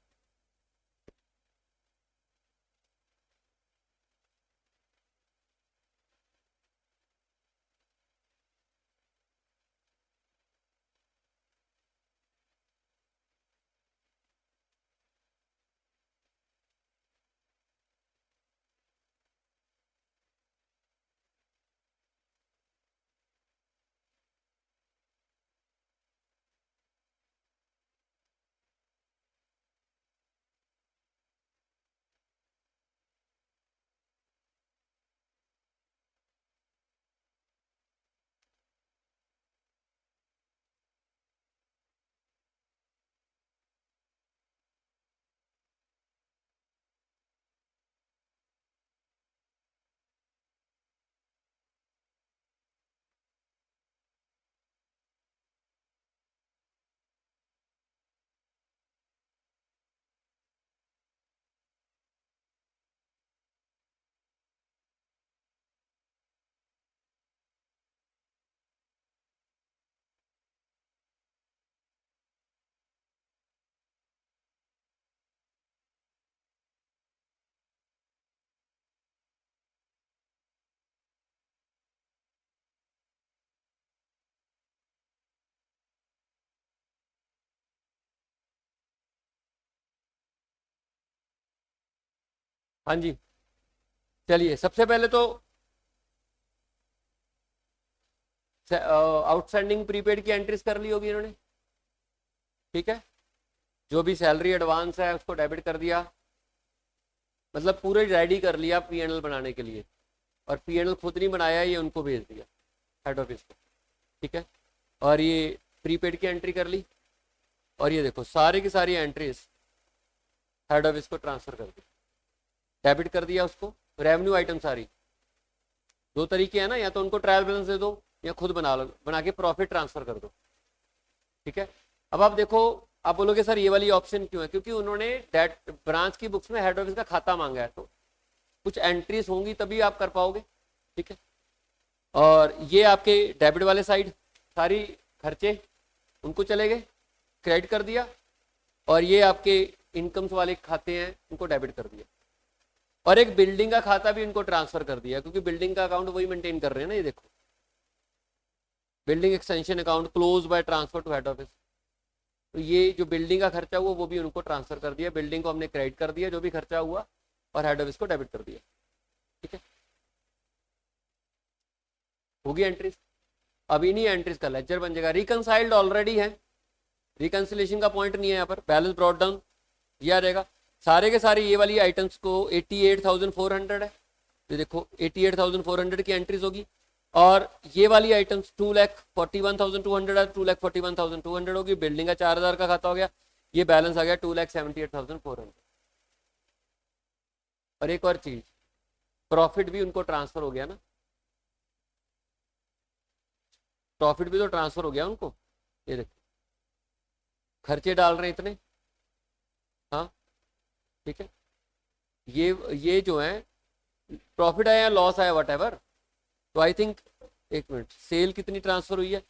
हाँ जी, चलिए सबसे पहले तो आउटस्टैंडिंग प्रीपेड की एंट्रीज कर ली होगी इन्होंने। ठीक है, जो भी सैलरी एडवांस है उसको डेबिट कर दिया, मतलब पूरे रेडी कर लिया पीएनएल बनाने के लिए, और पीएनएल खुद नहीं बनाया, ये उनको भेज दिया हेड ऑफिस को। ठीक है, और ये प्रीपेड की एंट्री कर ली, और ये देखो सारी की सारी एंट्रीज हेड ऑफिस को ट्रांसफर कर दी, डेबिट कर दिया उसको। रेवेन्यू आइटम सारी, दो तरीके हैं ना, या तो उनको ट्रायल बैलेंस दे दो या खुद बना लो, बना के प्रॉफिट ट्रांसफर कर दो। ठीक है, अब आप देखो, आप बोलोगे सर ये वाली ऑप्शन क्यों है, क्योंकि उन्होंने डेट ब्रांच की बुक्स में हेड ऑफिस का खाता मांगा है, तो कुछ एंट्रीज होंगी तभी आप कर पाओगे। ठीक है, और ये आपके डेबिट वाले साइड सारी खर्चे उनको चले गए, क्रेडिट कर दिया, और ये आपके इनकम्स वाले खाते हैं उनको डेबिट कर दिया, और एक बिल्डिंग का खाता भी इनको ट्रांसफर कर दिया, क्योंकि बिल्डिंग का अकाउंट वही मेंटेन कर रहे हैं ना। ये देखो, building extension account close by transfer to head office, तो ये जो बिल्डिंग का खर्चा हुआ वो भी उनको ट्रांसफर कर दिया, बिल्डिंग को हमने क्रेडिट कर दिया जो भी खर्चा हुआ, और हेड ऑफिस को डेबिट कर दिया। ठीक है, होगी एंट्रीज। अब इन्हीं एंट्रीज का लेजर बन जाएगा, रिकनसाइल्ड ऑलरेडी है, रिकन्सिलेशन का पॉइंट नहीं है यहाँ पर, बैलेंस ब्रॉट डाउन ये आ जाएगा। सारे के सारे ये वाली आइटम्स को 88,400 है, तो देखो 88,400 की एंट्रीज होगी, और ये वाली आइटम्स 2,41,200 है, 2,41,200 होगी। बिल्डिंग का 4,000 का खाता हो गया, ये बैलेंस आ गया 2,78,400। और एक और चीज, प्रॉफिट भी उनको ट्रांसफर हो गया ना, प्रॉफिट भी तो ट्रांसफर हो गया उनको। ये देखो खर्चे डाल रहे हैं इतने, हाँ ठीक है, ये जो है प्रॉफिट आया लॉस आया वट एवर, तो आई थिंक एक मिनट, सेल कितनी ट्रांसफर हुई है,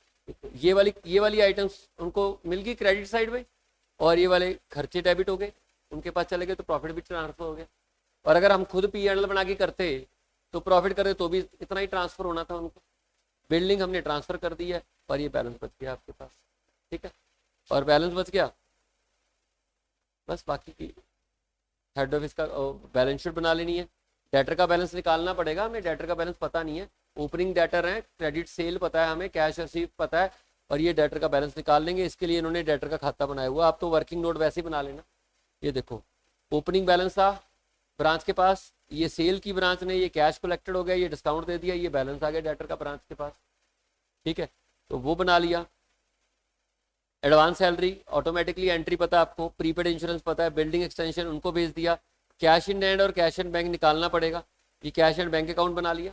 ये वाली आइटम्स उनको मिल गई क्रेडिट साइड में, और ये वाले खर्चे डेबिट हो गए, उनके पास चले गए, तो प्रॉफिट भी ट्रांसफर हो गया। और अगर हम खुद पीएनएल बना के करते तो प्रॉफिट करते तो भी इतना ही ट्रांसफर होना था उनको। बिल्डिंग हमने ट्रांसफर कर दी है, और ये बैलेंस बच गया आपके पास। ठीक है, और बैलेंस बच गया, बस बाकी की हेड ऑफिस का बैलेंस शीट बना लेनी है। डेटर का बैलेंस निकालना पड़ेगा हमें, डेटर का बैलेंस पता नहीं है, ओपनिंग डेटर है, क्रेडिट सेल पता है हमें, कैश रिसीव पता है, और ये डेटर का बैलेंस निकाल लेंगे। इसके लिए इन्होंने डेटर का खाता बनाया हुआ, आप तो वर्किंग नोट वैसे ही बना लेना। ये देखो ओपनिंग बैलेंस था ब्रांच के पास, ये सेल की ब्रांच ने ये कैश कलेक्टेड हो गया, ये डिस्काउंट दे दिया, ये बैलेंस आ गया डेटर का ब्रांच के पास। ठीक है, तो वो बना लिया। एडवांस सैलरी ऑटोमेटिकली एंट्री पता है आपको, प्रीपेड इंश्योरेंस पता है, बिल्डिंग एक्सटेंशन उनको भेज दिया, कैश इन हैंड और कैश एंड बैंक निकालना पड़ेगा, ये कैश एंड बैंक अकाउंट बना लिया,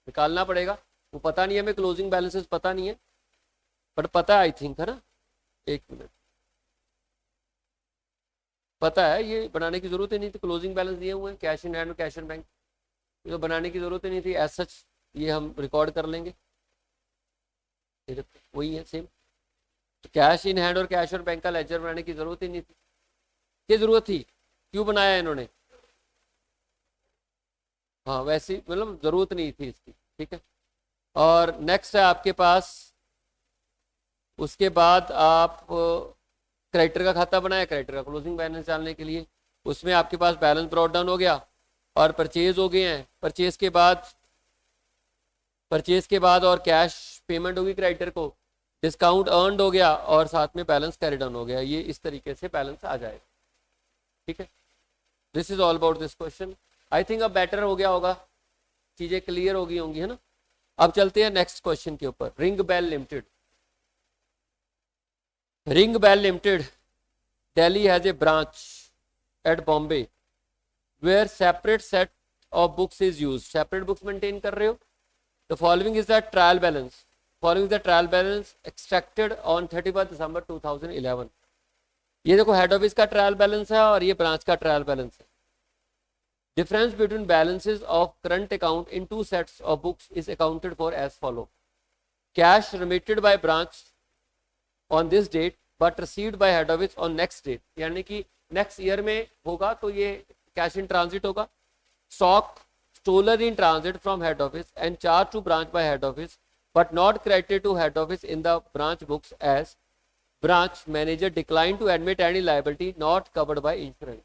निकालना पड़ेगा। वो पता नहीं है, हमें क्लोजिंग बैलेंसेस पता नहीं है, बट पता है आई थिंक, है ना। एक मिनट, पता है, ये बनाने की जरूरत ही नहीं थी, क्लोजिंग बैलेंस दिए हुए हैं कैश इन हैंड और कैश इन बैंक, ये तो बनाने की जरूरत ही नहीं थी एज सच, ये हम रिकॉर्ड कर लेंगे, वही है सेम। तो कैश इन हैंड और कैश और बैंक का लेजर बनाने की जरूरत ही नहीं थी, क्या जरूरत थी, क्यों बनाया इन्होंने, हाँ वैसे मतलब जरूरत नहीं थी इसकी, ठीक है। और नेक्स्ट है आपके पास, उसके बाद आप क्रेडिटर का खाता बनाया, क्रेडिटर का क्लोजिंग बैलेंस डालने के लिए, उसमें आपके पास बैलेंस ब्रॉट डाउन हो गया और परचेज हो गए हैं, परचेज के बाद और कैश पेमेंट होगी क्रेडिटर को, डिस्काउंट अर्नड हो गया और साथ में बैलेंस कैरी डाउन हो गया, ये इस तरीके से बैलेंस आ जाएगा, ठीक है। This is all about this question. I think अब बेटर हो गया होगा, चीजें क्लियर हो गई होंगी, है ना। अब चलते हैं नेक्स्ट क्वेश्चन के ऊपर। Ring bell limited, ring bell limited Delhi has a branch at Bombay where separate set of books is used. Separate books maintain कर रहे हो। The following is the trial balance. Following is the trial balance extracted on 31 December 2011. ये देखो head office का trial balance है और ये branch का ट्रायल बैलेंस है। Difference between balances of current account in two sets of books is accounted for as follow. Cash remitted by branch on this date but received by head office on next date, यानी कि next year में होगा तो ये cash in transit होगा। Stock stolen in transit from head office and charge to branch by head office but not credited to head office in the branch books as branch manager decline to admit any liability not covered by insurance.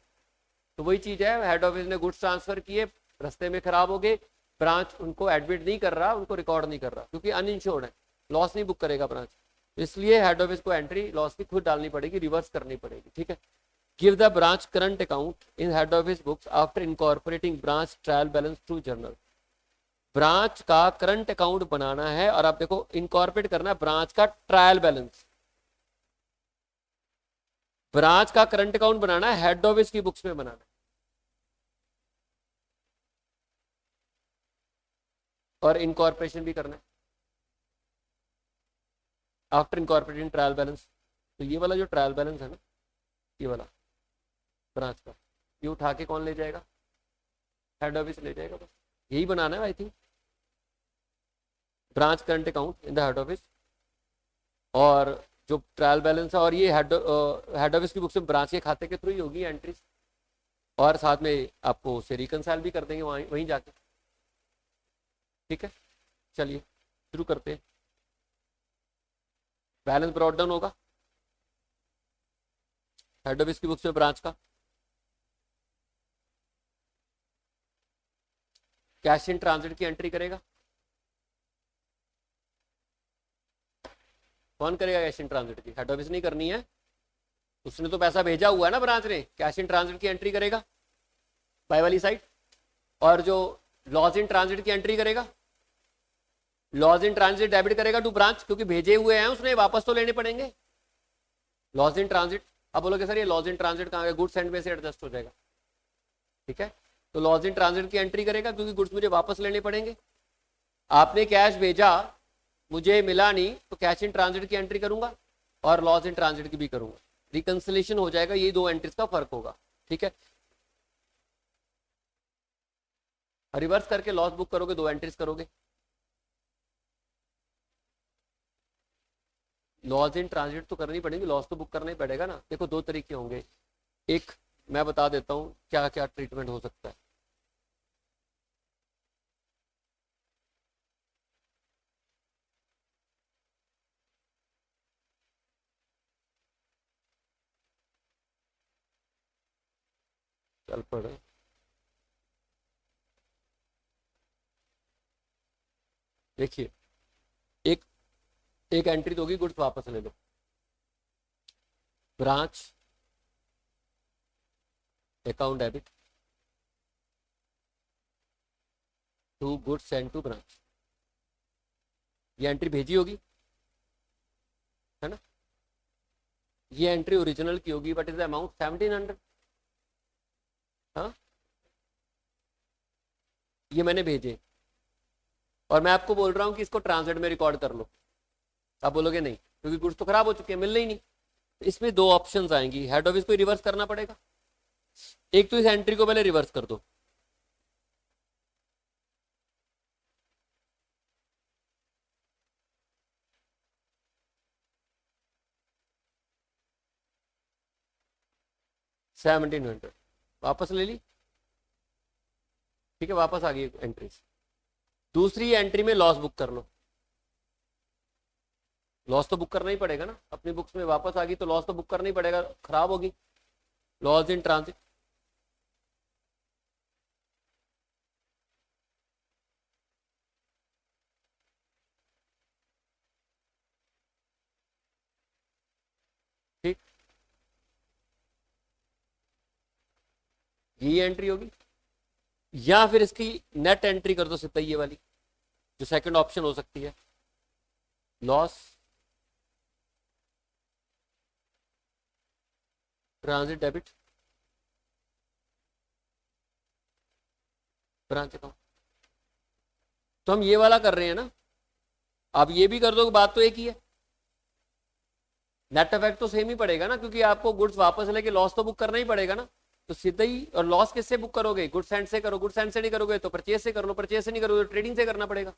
तो वही चीज है, head office ने goods transfer किए, रस्ते में खराब हो गए, ब्रांच उनको एडमिट नहीं कर रहा, उनको रिकॉर्ड नहीं कर रहा क्योंकि अनइंश्योर्ड है, लॉस नहीं बुक करेगा ब्रांच, इसलिए हेड ऑफिस को एंट्री लॉस की खुद डालनी पड़ेगी, रिवर्स करनी पड़ेगी, ठीक है। Give the branch current account in head office books after incorporating branch trial balance through journal. Branch का करंट अकाउंट बनाना है और आप देखो इनकॉर्पोरेट करना है ब्रांच का ट्रायल बैलेंस, ब्रांच का करंट अकाउंट बनाना है, हेड ऑफिस की बुक्स में बनाना है, और इनकॉर्पोरेशन भी करना है आफ्टर इनकॉर्पोरेटिंग ट्रायल बैलेंस। तो ये वाला जो ट्रायल बैलेंस है ना, ये वाला ब्रांच का, ये उठा के कौन ले जाएगा, हेड ऑफिस ले जाएगा, बस यही बनाना है I think, branch current account in the head office, और जो ट्रायल बैलेंस है और ये हेड ऑफिस की बुक्स में ब्रांच के खाते के थ्रू ही होगी एंट्रीज, और साथ में आपको उसे रिकनसाइल भी कर देंगे वहीं जाके, ठीक है। चलिए शुरू करते हैं। बैलेंस ब्रॉट डाउन होगा हेड ऑफिस की बुक्स में ब्रांच का, कैश इन ट्रांजिट की एंट्री करेगा, कौन करेगा कैश इन ट्रांजिट की, हेड ऑफिस नहीं करनी है, उसने तो पैसा भेजा हुआ है ना ब्रांच ने, कैश इन ट्रांजिट की एंट्री करेगा बाय वाली साइड, और जो लॉस इन ट्रांजिट की एंट्री करेगा, लॉस इन ट्रांजिट डेबिट करेगा टू ब्रांच, क्योंकि भेजे हुए हैं उसने, वापस तो लेने पड़ेंगे। लॉस इन ट्रांजिट, अब बोलोगे सर ये लॉस इन ट्रांजिट कहाँ है, गुड्स एंड में से एडजस्ट हो जाएगा, ठीक है। तो लॉस इन ट्रांजिट की एंट्री करेगा क्योंकि गुड्स मुझे वापस लेने पड़ेंगे, आपने कैश भेजा मुझे मिला नहीं, तो कैश इन ट्रांजिट की एंट्री करूंगा और लॉस इन ट्रांजिट की भी करूंगा, रिकंसिलेशन हो जाएगा, ये दो एंट्रीज का फर्क होगा, ठीक है। रिवर्स करके लॉस बुक करोगे, दो एंट्रीज करोगे, लॉस इन ट्रांजिट तो करनी पड़ेगी, लॉस तो बुक करना ही पड़ेगा ना। देखो दो तरीके होंगे, एक मैं बता देता हूं क्या क्या ट्रीटमेंट हो सकता है। चल पड़े, देखिए एक एक एंट्री तो होगी गुड्स वापस ले लो, branch account debit to goods and to branch, ये एंट्री भेजी होगी, है ना। ये एंट्री ओरिजिनल की होगी, बट इज द अमाउंट 1700, हाँ ये मैंने भेजे, और मैं आपको बोल रहा हूँ कि इसको ट्रांजिट में रिकॉर्ड कर लो, आप बोलोगे नहीं क्योंकि गुड्स तो खराब हो चुके हैं, मिलने ही नहीं। इसमें दो ऑप्शंस आएंगी, हेड ऑफिस को रिवर्स करना पड़ेगा। एक तो इस एंट्री को पहले रिवर्स कर दो, $1700 वापस ले ली, ठीक है, वापस आ गई एंट्री। दूसरी एंट्री में लॉस बुक कर लो, लॉस तो बुक करना ही पड़ेगा ना, अपनी बुक्स में वापस आ गई तो लॉस तो बुक करना ही पड़ेगा, खराब होगी, लॉस इन ट्रांजिट। ठीक, ये एंट्री होगी, या फिर इसकी नेट एंट्री कर दो सीधा ये वाली, जो सेकंड ऑप्शन हो सकती है, loss transit debit branch account. तो हम ये वाला कर रहे हैं ना, आप ये भी कर दो, बात तो एक ही है, नेट इफेक्ट तो सेम ही पड़ेगा ना, क्योंकि आपको गुड्स वापस लेके लॉस तो बुक करना ही पड़ेगा ना। तो सीधा ही, और लॉस किससे बुक करोगे, गुड्स एंड से करो, गुड्स एंड से नहीं करोगे तो परचेज से कर लो, परचेज से नहीं करोगे तो ट्रेडिंग से करना पड़ेगा।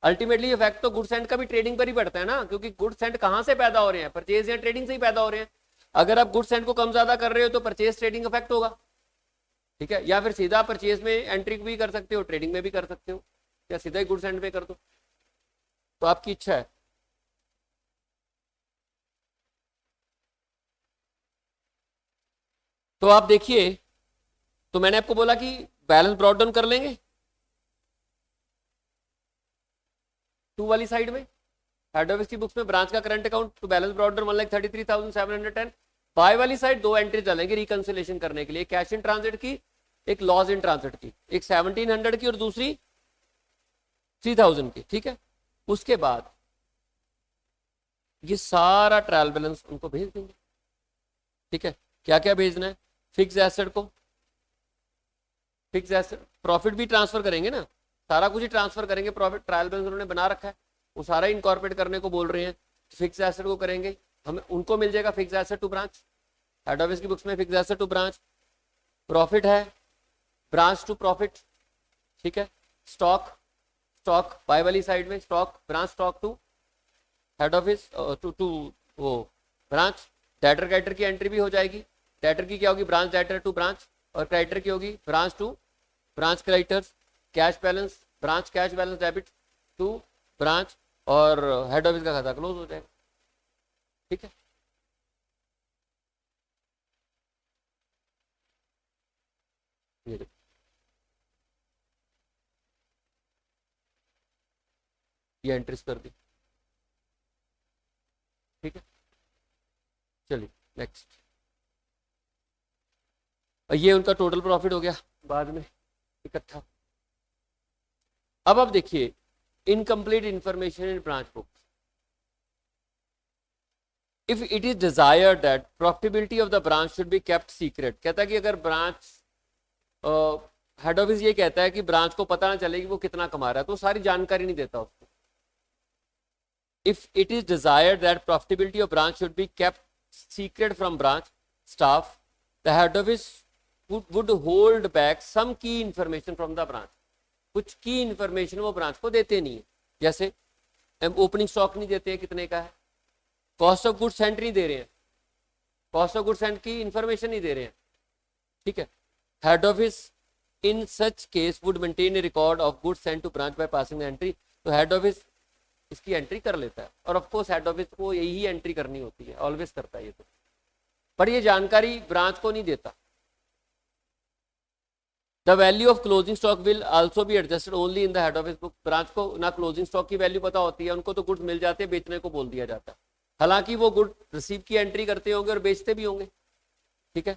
अल्टीमेटली इफेक्ट तो गुड्स एंड का भी ट्रेडिंग पर ही पड़ता है ना, क्योंकि गुड्स एंड कहां से पैदा हो रहे हैं, परचेज या ट्रेडिंग से ही पैदा हो रहे हैं। अगर आप गुड्स एंड को कम ज्यादा कर रहे हो तो परचेज ट्रेडिंग इफेक्ट होगा, ठीक है, या फिर सीधा परचेज में एंट्री भी कर सकते हो, ट्रेडिंग में भी कर सकते हो, या सीधा ही गुड्स एंड पे कर दो, तो आपकी इच्छा है। तो आप देखिए, तो मैंने आपको बोला कि बैलेंस ब्रॉट डाउन कर लेंगे टू वाली साइड में, हेड ऑफिस की बुक्स में ब्रांच का current account to balance brought down 1,33,710। By वाली साइड दो एंट्री चलेंगे रिकंसिलेशन करने के लिए, कैश इन ट्रांजिट की, एक लॉस इन ट्रांजिट की, एक 1700 की और दूसरी 3000 की, ठीक है। उसके बाद ये सारा ट्रायल बैलेंस उनको भेज देंगे, ठीक है। क्या क्या भेजना है, फिक्स एसेट को, फिक्स एसेट प्रॉफिट भी ट्रांसफर करेंगे ना, सारा कुछ ही ट्रांसफर करेंगे, प्रॉफिट ट्रायल बैलेंस उन्होंने बना रखा है वो सारा इनकॉर्पोरेट करने को बोल रहे हैं, फिक्स एसेट को करेंगे, हमें उनको मिल जाएगा fix asset to branch, head office की बुक्स में fix asset to branch, profit है ब्रांच टू प्रॉफिट, ठीक है। स्टॉक, स्टॉक बाय वाली साइड में stock, branch stock to head office to वो ब्रांच, डेटर क्रेडिटर की एंट्री भी हो जाएगी, डेटर की क्या होगी, ब्रांच डेटर टू ब्रांच, और क्रेडिटर की होगी branch to branch creditors, cash balance branch cash balance debit to branch, और हेड ऑफिस का खाता क्लोज हो जाएगा, ठीक है। ये एंट्रीज कर दी, ठीक है। चलिए नेक्स्ट, ये उनका टोटल प्रॉफिट हो गया बाद में इकट्ठा। अब आप देखिए incomplete information in branch book, if it is desired that profitability of the branch should be kept secret, कहता है कि अगर ब्रांच हेड ऑफिस ये कहता है कि ब्रांच को पता ना चले कि वो कितना कमा रहा है, तो सारी जानकारी नहीं देता उसको। If it is desired that profitability of branch should be kept secret from branch staff, the head office would hold back some key information from the branch, कुछ की इंफॉर्मेशन वो ब्रांच को देते नहीं है, जैसे ओपनिंग स्टॉक नहीं देते हैं कितने का है, कॉस्ट ऑफ गुड्स सेंट नहीं दे रहे हैं, कॉस्ट ऑफ गुड्स सेंट की इंफॉर्मेशन नहीं दे रहे हैं, ठीक है। Head office in such case would maintain a record of goods sent to branch by passing the entry, तो हेड ऑफिस इसकी एंट्री कर लेता है, और ऑफकोर्स हेड ऑफिस को यही एंट्री करनी होती है, ऑलवेज करता है ये तो, पर ये जानकारी ब्रांच को नहीं देता। The value of closing stock will also be adjusted only in the head office book, branch को ना क्लोजिंग स्टॉक की वैल्यू पता होती है, उनको तो गुड्स मिल जाते हैं, बेचने को बोल दिया जाता है, हालांकि वो गुड रिसीव की एंट्री करते होंगे और बेचते भी होंगे, ठीक है।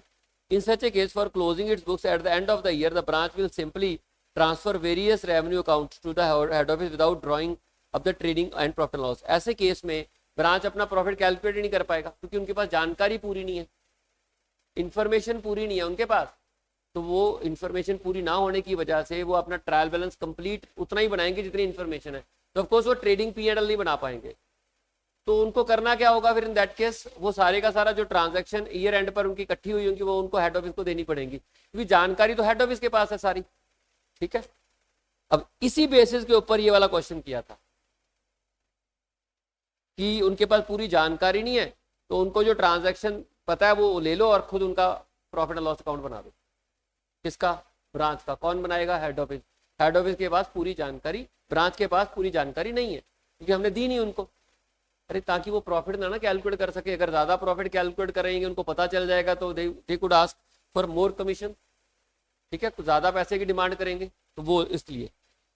In such a case for closing its books at the end of the year the branch will simply transfer various revenue accounts to the head office without drawing of the trading and profit loss. ऐसे case में branch अपना profit calculate नहीं कर पाएगा, क्योंकि उनके पास जानकारी पूरी नहीं है, इंफॉर्मेशन पूरी नहीं है उनके पास, तो वो इन्फॉर्मेशन पूरी ना होने की वजह से वो अपना ट्रायल बैलेंस कंप्लीट उतना ही बनाएंगे जितनी इन्फॉर्मेशन है, तो ऑफकोर्स वो ट्रेडिंग पीएनएल नहीं बना पाएंगे। तो उनको करना क्या होगा फिर इन दैट केस, वो सारे का सारा जो ट्रांजैक्शन ईयर एंड पर उनकी इकट्ठी हुई होंगी वो उनको हेड ऑफिस को देनी पड़ेगी, क्योंकि जानकारी तो हेड ऑफिस के पास है सारी। ठीक है, अब इसी बेसिस के ऊपर ये वाला क्वेश्चन किया था कि उनके पास पूरी जानकारी नहीं है, तो उनको जो ट्रांजैक्शन पता है वो ले लो और खुद उनका प्रॉफिट एंड लॉस अकाउंट बना दो। किसका? ब्रांच का। कौन बनाएगा? Head office. हेड ऑफिस के पास पूरी जानकारी, ब्रांच के पास पूरी जानकारी नहीं है क्योंकि हमने दी नहीं उनको। अरे ताकि वो प्रॉफिट ना कैलकुलेट कर सके, अगर ज्यादा प्रॉफिट कैलकुलेट करेंगे उनको पता चल जाएगा तो they could ask for more commission. ठीक है, कुछ ज्यादा पैसे की डिमांड करेंगे, तो वो इसलिए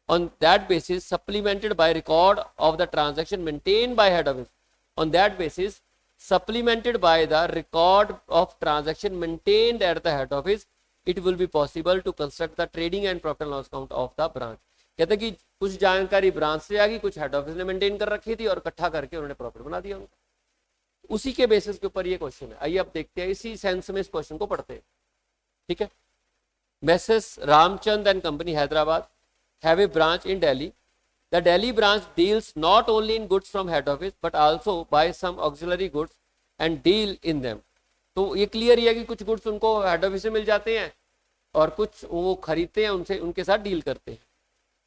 on that basis supplemented by record of the transaction maintained by head office, on that basis supplemented by the record of transaction maintained at the head office, it will be possible to construct the trading and profit and loss account of the branch। कहते हैं कि कुछ जानकारी branch से आ गई, कुछ head office ने maintain कर रखी थी और इकट्ठा करके उन्होंने प्रॉफिट बना दिया उनको। उसी के बेसिस के ऊपर ये क्वेश्चन है। आइए अब देखते हैं, इसी सेंस में इस क्वेश्चन को पढ़ते हैं। ठीक है, Messrs Ramchand and company Hyderabad have a branch in Delhi. The Delhi branch deals not only in goods from head office but also buys some auxiliary goods and deal in them। तो ये clear है कि कुछ गुड्स उनको head office से मिल जाते हैं और कुछ वो खरीदते हैं, उनसे उनके साथ डील करते हैं।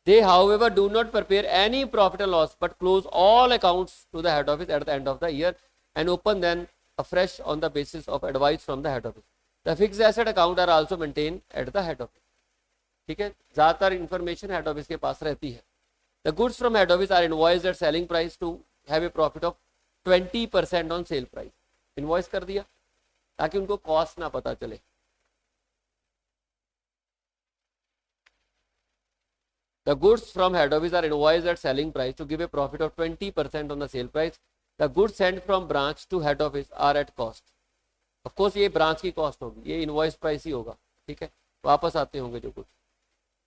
They however do not prepare any profit and loss but close all accounts to the head office at the end of the year and open them afresh on the basis of advice from the head office। The fixed asset account are also maintained at the head office। ठीक है, ज्यादातर information head office के पास रहती है। The goods from head office are invoiced at selling price to have a profit of 20% on sale price. Invoice कर दिया ताकि उनको कॉस्ट ना पता चले। The goods from head office are invoiced at selling price to give a profit of 20% on the sale price. The goods send from branch to head office are at cost. Of course ये branch की cost होगी, ये invoice price ही होगा। ठीक है, वापस आते होंगे जो कुछ।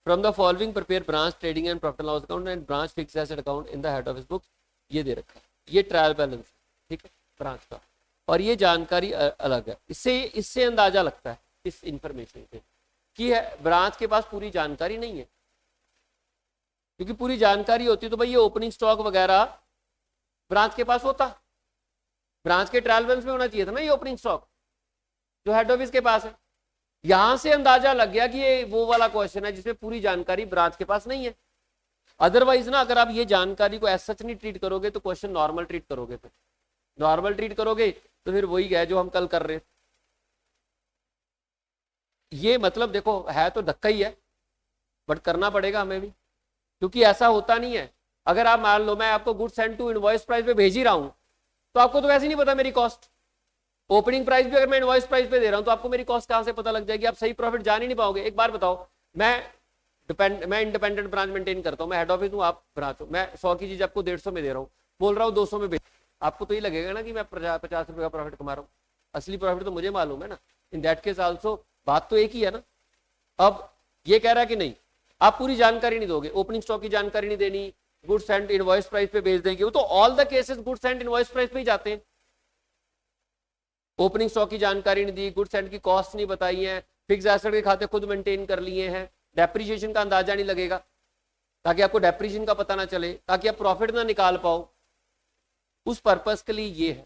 From the following prepare branch trading and profit and loss account and branch fixed asset account in the head office books। ये दे रखा है, ये ट्रायल बैलेंस है। ठीक है, ब्रांच का, और ये जानकारी अलग है। इससे अंदाजा लगता है इस इंफॉर्मेशन से कि ब्रांच के पास पूरी जानकारी नहीं है, क्योंकि पूरी जानकारी होती तो भाई ये ओपनिंग स्टॉक वगैरह ब्रांच के पास होता। ब्रांच के ट्रायल बैलेंस में होना चाहिए था ना ये ओपनिंग स्टॉक जो हेड ऑफिस के पास है। यहां से अंदाजा लग गया कि ये वो वाला क्वेश्चन है जिसमें पूरी जानकारी ब्रांच के पास नहीं है। अदरवाइज ना, अगर आप ये जानकारी को एज सच नहीं ट्रीट करोगे तो क्वेश्चन नॉर्मल ट्रीट करोगे, फिर नॉर्मल ट्रीट करोगे तो फिर वही है जो हम कल कर रहे। ये मतलब देखो है तो धक्का ही है, बट करना पड़ेगा हमें भी, क्योंकि ऐसा होता नहीं है। अगर आप मान लो मैं आपको good send to invoice price पे भेज ही रहा हूं तो आपको तो वैसे नहीं पता मेरी कॉस्ट। ओपनिंग प्राइस भी अगर मैं इनवॉइस प्राइस पे दे रहा हूं तो आपको मेरी कॉस्ट कहां से पता लग जाएगी? आप सही प्रॉफिट जान ही नहीं पाओगे। एक बार बताओ, मैं इंडिपेंडेंट ब्रांच मेंटेन करता हूं, मैं हेड ऑफिस हूं, आप ब्रांच हो, मैं 100 की चीज आपको 150 में दे रहा हूं, बोल रहा हूं 200 में बेच, आपको तो ये लगेगा ना कि मैं 50 रुपए का प्रॉफिट कमा रहा हूं। असली प्रॉफिट तो मुझे मालूम है ना। इन दैट केस आल्सो बात तो एक ही है ना। अब ये कह रहा है कि नहीं, आप पूरी जानकारी नहीं दोगे, ओपनिंग स्टॉक की जानकारी नहीं देनी, गुड्स एंड इनवॉइस प्राइस पे भेज देंगे। वो तो all the cases goods and invoice price पे ही जाते हैं। ओपनिंग स्टॉक की जानकारी नहीं दी, गुड्स एंड की कॉस्ट नहीं बताई है, फिक्स एसेट के खाते खुद मेंटेन कर लिए हैं, डेप्रिसिएशन का अंदाजा नहीं लगेगा ताकि आपको डेप्रिसिएशन का पता ना चले, ताकि आप प्रॉफिट ना निकाल पाओ। उस पर्पस के लिए ये है।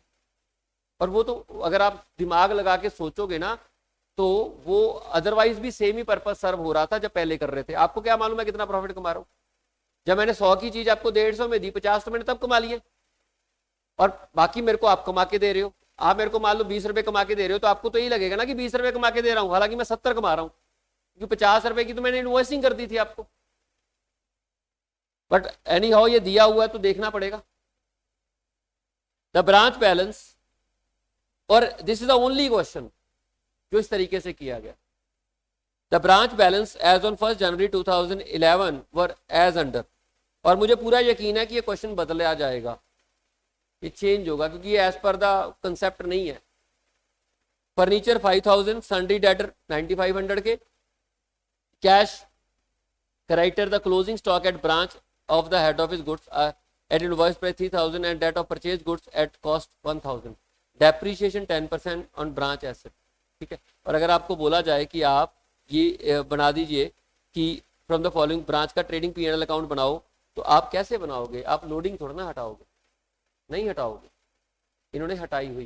और वो तो अगर आप दिमाग लगा के सोचोगे ना तो वो अदरवाइज भी सेम ही पर्पस सर्व हो रहा था जब पहले कर रहे थे। आपको क्या मालूम है कितना प्रॉफिट कमा रहा हूं? जब मैंने 100 की चीज आपको 150 में दी, 50 तो मैंने तब कमा लिए, और बाकी मेरे को आप कमा के दे रहे हो। आप मेरे को मान लो 20 रुपए कमा के दे रहे हो तो आपको तो यही लगेगा ना कि 20 रुपए कमा के दे रहा हूं, हालांकि मैं 70 कमा रहा हूं, क्योंकि 50 रुपए की तो मैंने इनवॉइसिंग कर दी थी आपको। बट एनी हाउ ये दिया हुआ है तो देखना पड़ेगा। द ब्रांच बैलेंस, और this is the only question जो इस तरीके से किया गया। The branch balance as on 1 January 2011 were as under, और मुझे पूरा यकीन है कि ये क्वेश्चन बदला जाएगा, ये चेंज होगा, क्योंकि ये एज पर द कंसेप्ट नहीं है। फर्नीचर 5000, सन्ड्री डेटर 9500 के, cash creditor the closing stock at branch of the head office goods at invoice price 3000 and debt of purchase goods at cost 1000, depreciation 10% on branch asset. ठीक है, और अगर आपको बोला जाए कि आप ये बना दीजिए कि फ्रॉम द फॉलोइंग ब्रांच का ट्रेडिंग P&L अकाउंट बनाओ, तो आप कैसे बनाओगे? आप लोडिंग थोड़ा ना हटाओगे, नहीं हटाओगे, इन्होंने हटाई हुई,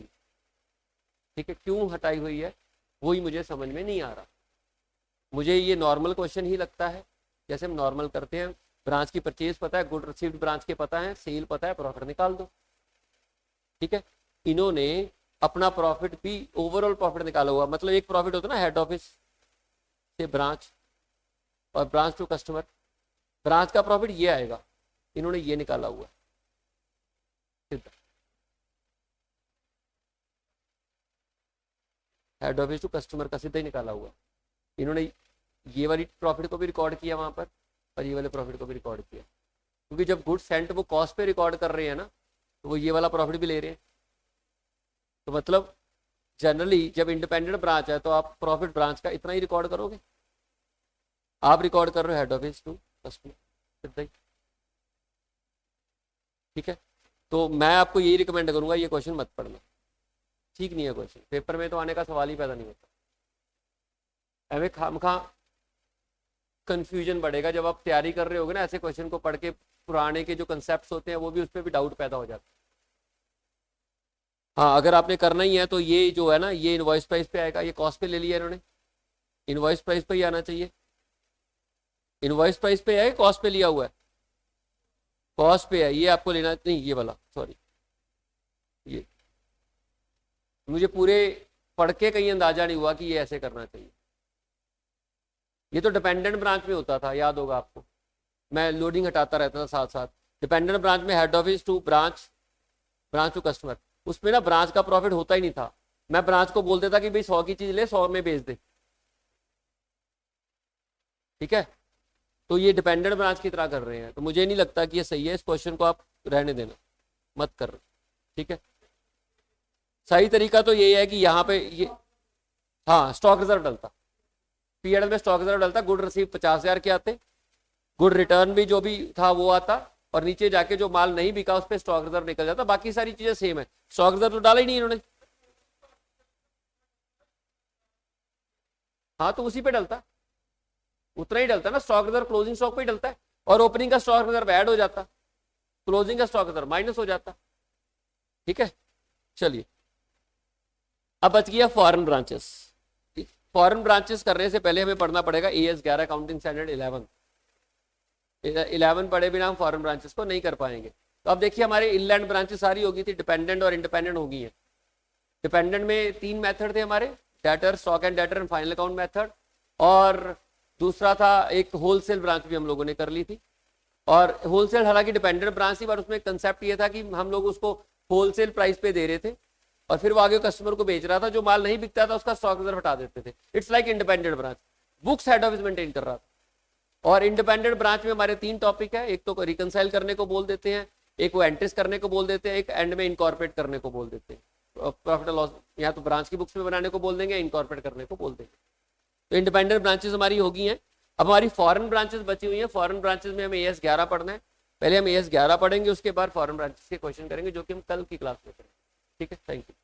ठीक है, क्यों हटाई हुई है वही मुझे समझ में नहीं आ रहा। मुझे ये नॉर्मल क्वेश्चन ही लगता है, जैसे हम नॉर्मल करते हैं, ब्रांच की परचेज पता है, गुड रिसीव्ड ब्रांच के पता है, सेल पता है, प्रॉफिट निकाल दो, ठीक है। इन्होंने अपना प्रॉफिट भी ओवरऑल प्रॉफिट निकाला हुआ, मतलब एक प्रॉफिट होता है ना हेड ऑफिस से ब्रांच और ब्रांच टू कस्टमर, ब्रांच का प्रॉफिट ये आएगा, इन्होंने ये निकाला हुआ है, हेड ऑफिस टू कस्टमर का सीधा ही निकाला हुआ है। इन्होंने ये वाली प्रॉफिट को भी रिकॉर्ड किया वहां पर और ये वाले प्रॉफिट को भी रिकॉर्ड किया, क्योंकि जब गुड सेंट वो कॉस्ट पे रिकॉर्ड कर रहे हैं ना, तो वो ये वाला प्रॉफिट भी ले रहे हैं। तो मतलब जनरली जब इंडिपेंडेंट ब्रांच है तो आप प्रॉफिट ब्रांच का इतना ही रिकॉर्ड करोगे, आप रिकॉर्ड कर रहे हो हेड ऑफिस टू कस्टमर सीधा ही, ठीक है। तो मैं आपको यही रिकमेंड करूंगा, ये क्वेश्चन मत पढ़ना, ठीक नहीं है क्वेश्चन, पेपर में तो आने का सवाल ही पैदा नहीं होता। हमें खामखा कंफ्यूजन बढ़ेगा जब आप तैयारी कर रहे होगे ना, ऐसे क्वेश्चन को पढ़ के पुराने के जो कंसेप्ट होते हैं वो भी उस पर भी डाउट पैदा हो जाता है। हाँ, अगर आपने करना ही है तो ये जो है ना, ये इनवॉइस प्राइस पे आएगा, ये कॉस्ट पे ले लिया इन्होंने, इनवॉइस प्राइस पे ही आना चाहिए। इनवॉइस प्राइस पे है, कॉस्ट पे लिया हुआ है, कॉस्ट पे है, ये आपको लेना नहीं, ये वाला सॉरी, ये मुझे पूरे पढ़ के कहीं अंदाजा नहीं हुआ कि ये ऐसे करना चाहिए। ये तो डिपेंडेंट ब्रांच में होता था, याद होगा आपको, मैं लोडिंग हटाता रहता था साथ साथ। डिपेंडेंट ब्रांच में head office to branch, branch to customer, उसमें ना ब्रांच का प्रॉफिट होता ही नहीं था, मैं ब्रांच को बोल देता कि भाई 100 की चीज ले 100 में बेच दे, ठीक है। तो ये डिपेंडेंट ब्रांच की तरह कर रहे हैं, तो मुझे नहीं लगता कि ये सही है, इस क्वेश्चन को आप रहने देना, मत कर, ठीक है। सही तरीका तो यही है कि यहाँ पे ये, हाँ स्टॉक रिजर्व डलता, P&L में स्टॉक रिजर्व डलता, गुड रिसीव 50,000 के आते, गुड रिटर्न भी जो भी था वो आता, और नीचे जाके जो माल नहीं बिका उस पर स्टॉक रिजर्व निकल जाता, बाकी सारी चीजें सेम है। स्टॉक रिजर्व तो डाला ही नहीं इन्होंने, हाँ तो उसी पे डलता, उतना ही डलता ना, स्टॉक रिजर्व क्लोजिंग स्टॉक पे ही डलता है, और ओपनिंग का स्टॉक रिजर्व ऐड हो जाता, क्लोजिंग का स्टॉक रिजर्व माइनस हो जाता, ठीक है। चलिए अब बच गया फॉरेन ब्रांचेस। फॉरेन ब्रांचेस करने से पहले हमें पढ़ना पड़ेगा AS 11 अकाउंटिंग स्टैंडर्ड 11 पढ़े बिना हम फॉरेन ब्रांचेस को नहीं कर पाएंगे। तो अब देखिए हमारे इनलैंड ब्रांचेस सारी होगी थी, डिपेंडेंट और इंडिपेंडेंट होगी हैं। डिपेंडेंट में 3 मेथड थे हमारे, debtor, stock and debtor and final account method, और दूसरा था एक होलसेल ब्रांच भी हम लोगों ने कर ली थी। और होलसेल हालांकि डिपेंडेंट ब्रांच थी, पर उसमें कंसेप्ट ये था कि हम लोग उसको होलसेल प्राइस पे दे रहे थे और फिर वो आगे कस्टमर को बेच रहा था, जो माल नहीं बिकता था उसका स्टॉक रिजर्व हटा देते थे। It's like independent branch, books head office maintain कर रहा था। और इंडिपेंडेंट ब्रांच में हमारे 3 टॉपिक है, एक तो रिकंसाइल करने को बोल देते हैं, एक वो एंट्रीज करने को बोल देते हैं, एक एंड में इनकॉर्पोरेट करने को बोल देते हैं। प्रॉफिट लॉस या तो ब्रांच की बुक्स में बनाने को बोल देंगे, इनकॉर्पोरेट करने को बोल देंगे। तो इंडिपेंडेंट ब्रांचेस हमारी होगी हैं। अब हमारी फॉरेन ब्रांचेस बची हुई हैं, फॉरेन ब्रांचेस में हमें AS 11 पढ़ना है, पहले हम AS 11 पढ़ेंगे, उसके बाद फॉरेन ब्रांचेस के क्वेश्चन करेंगे, जो कि हम कल की क्लास में करेंगे, ठीक है। Thank you.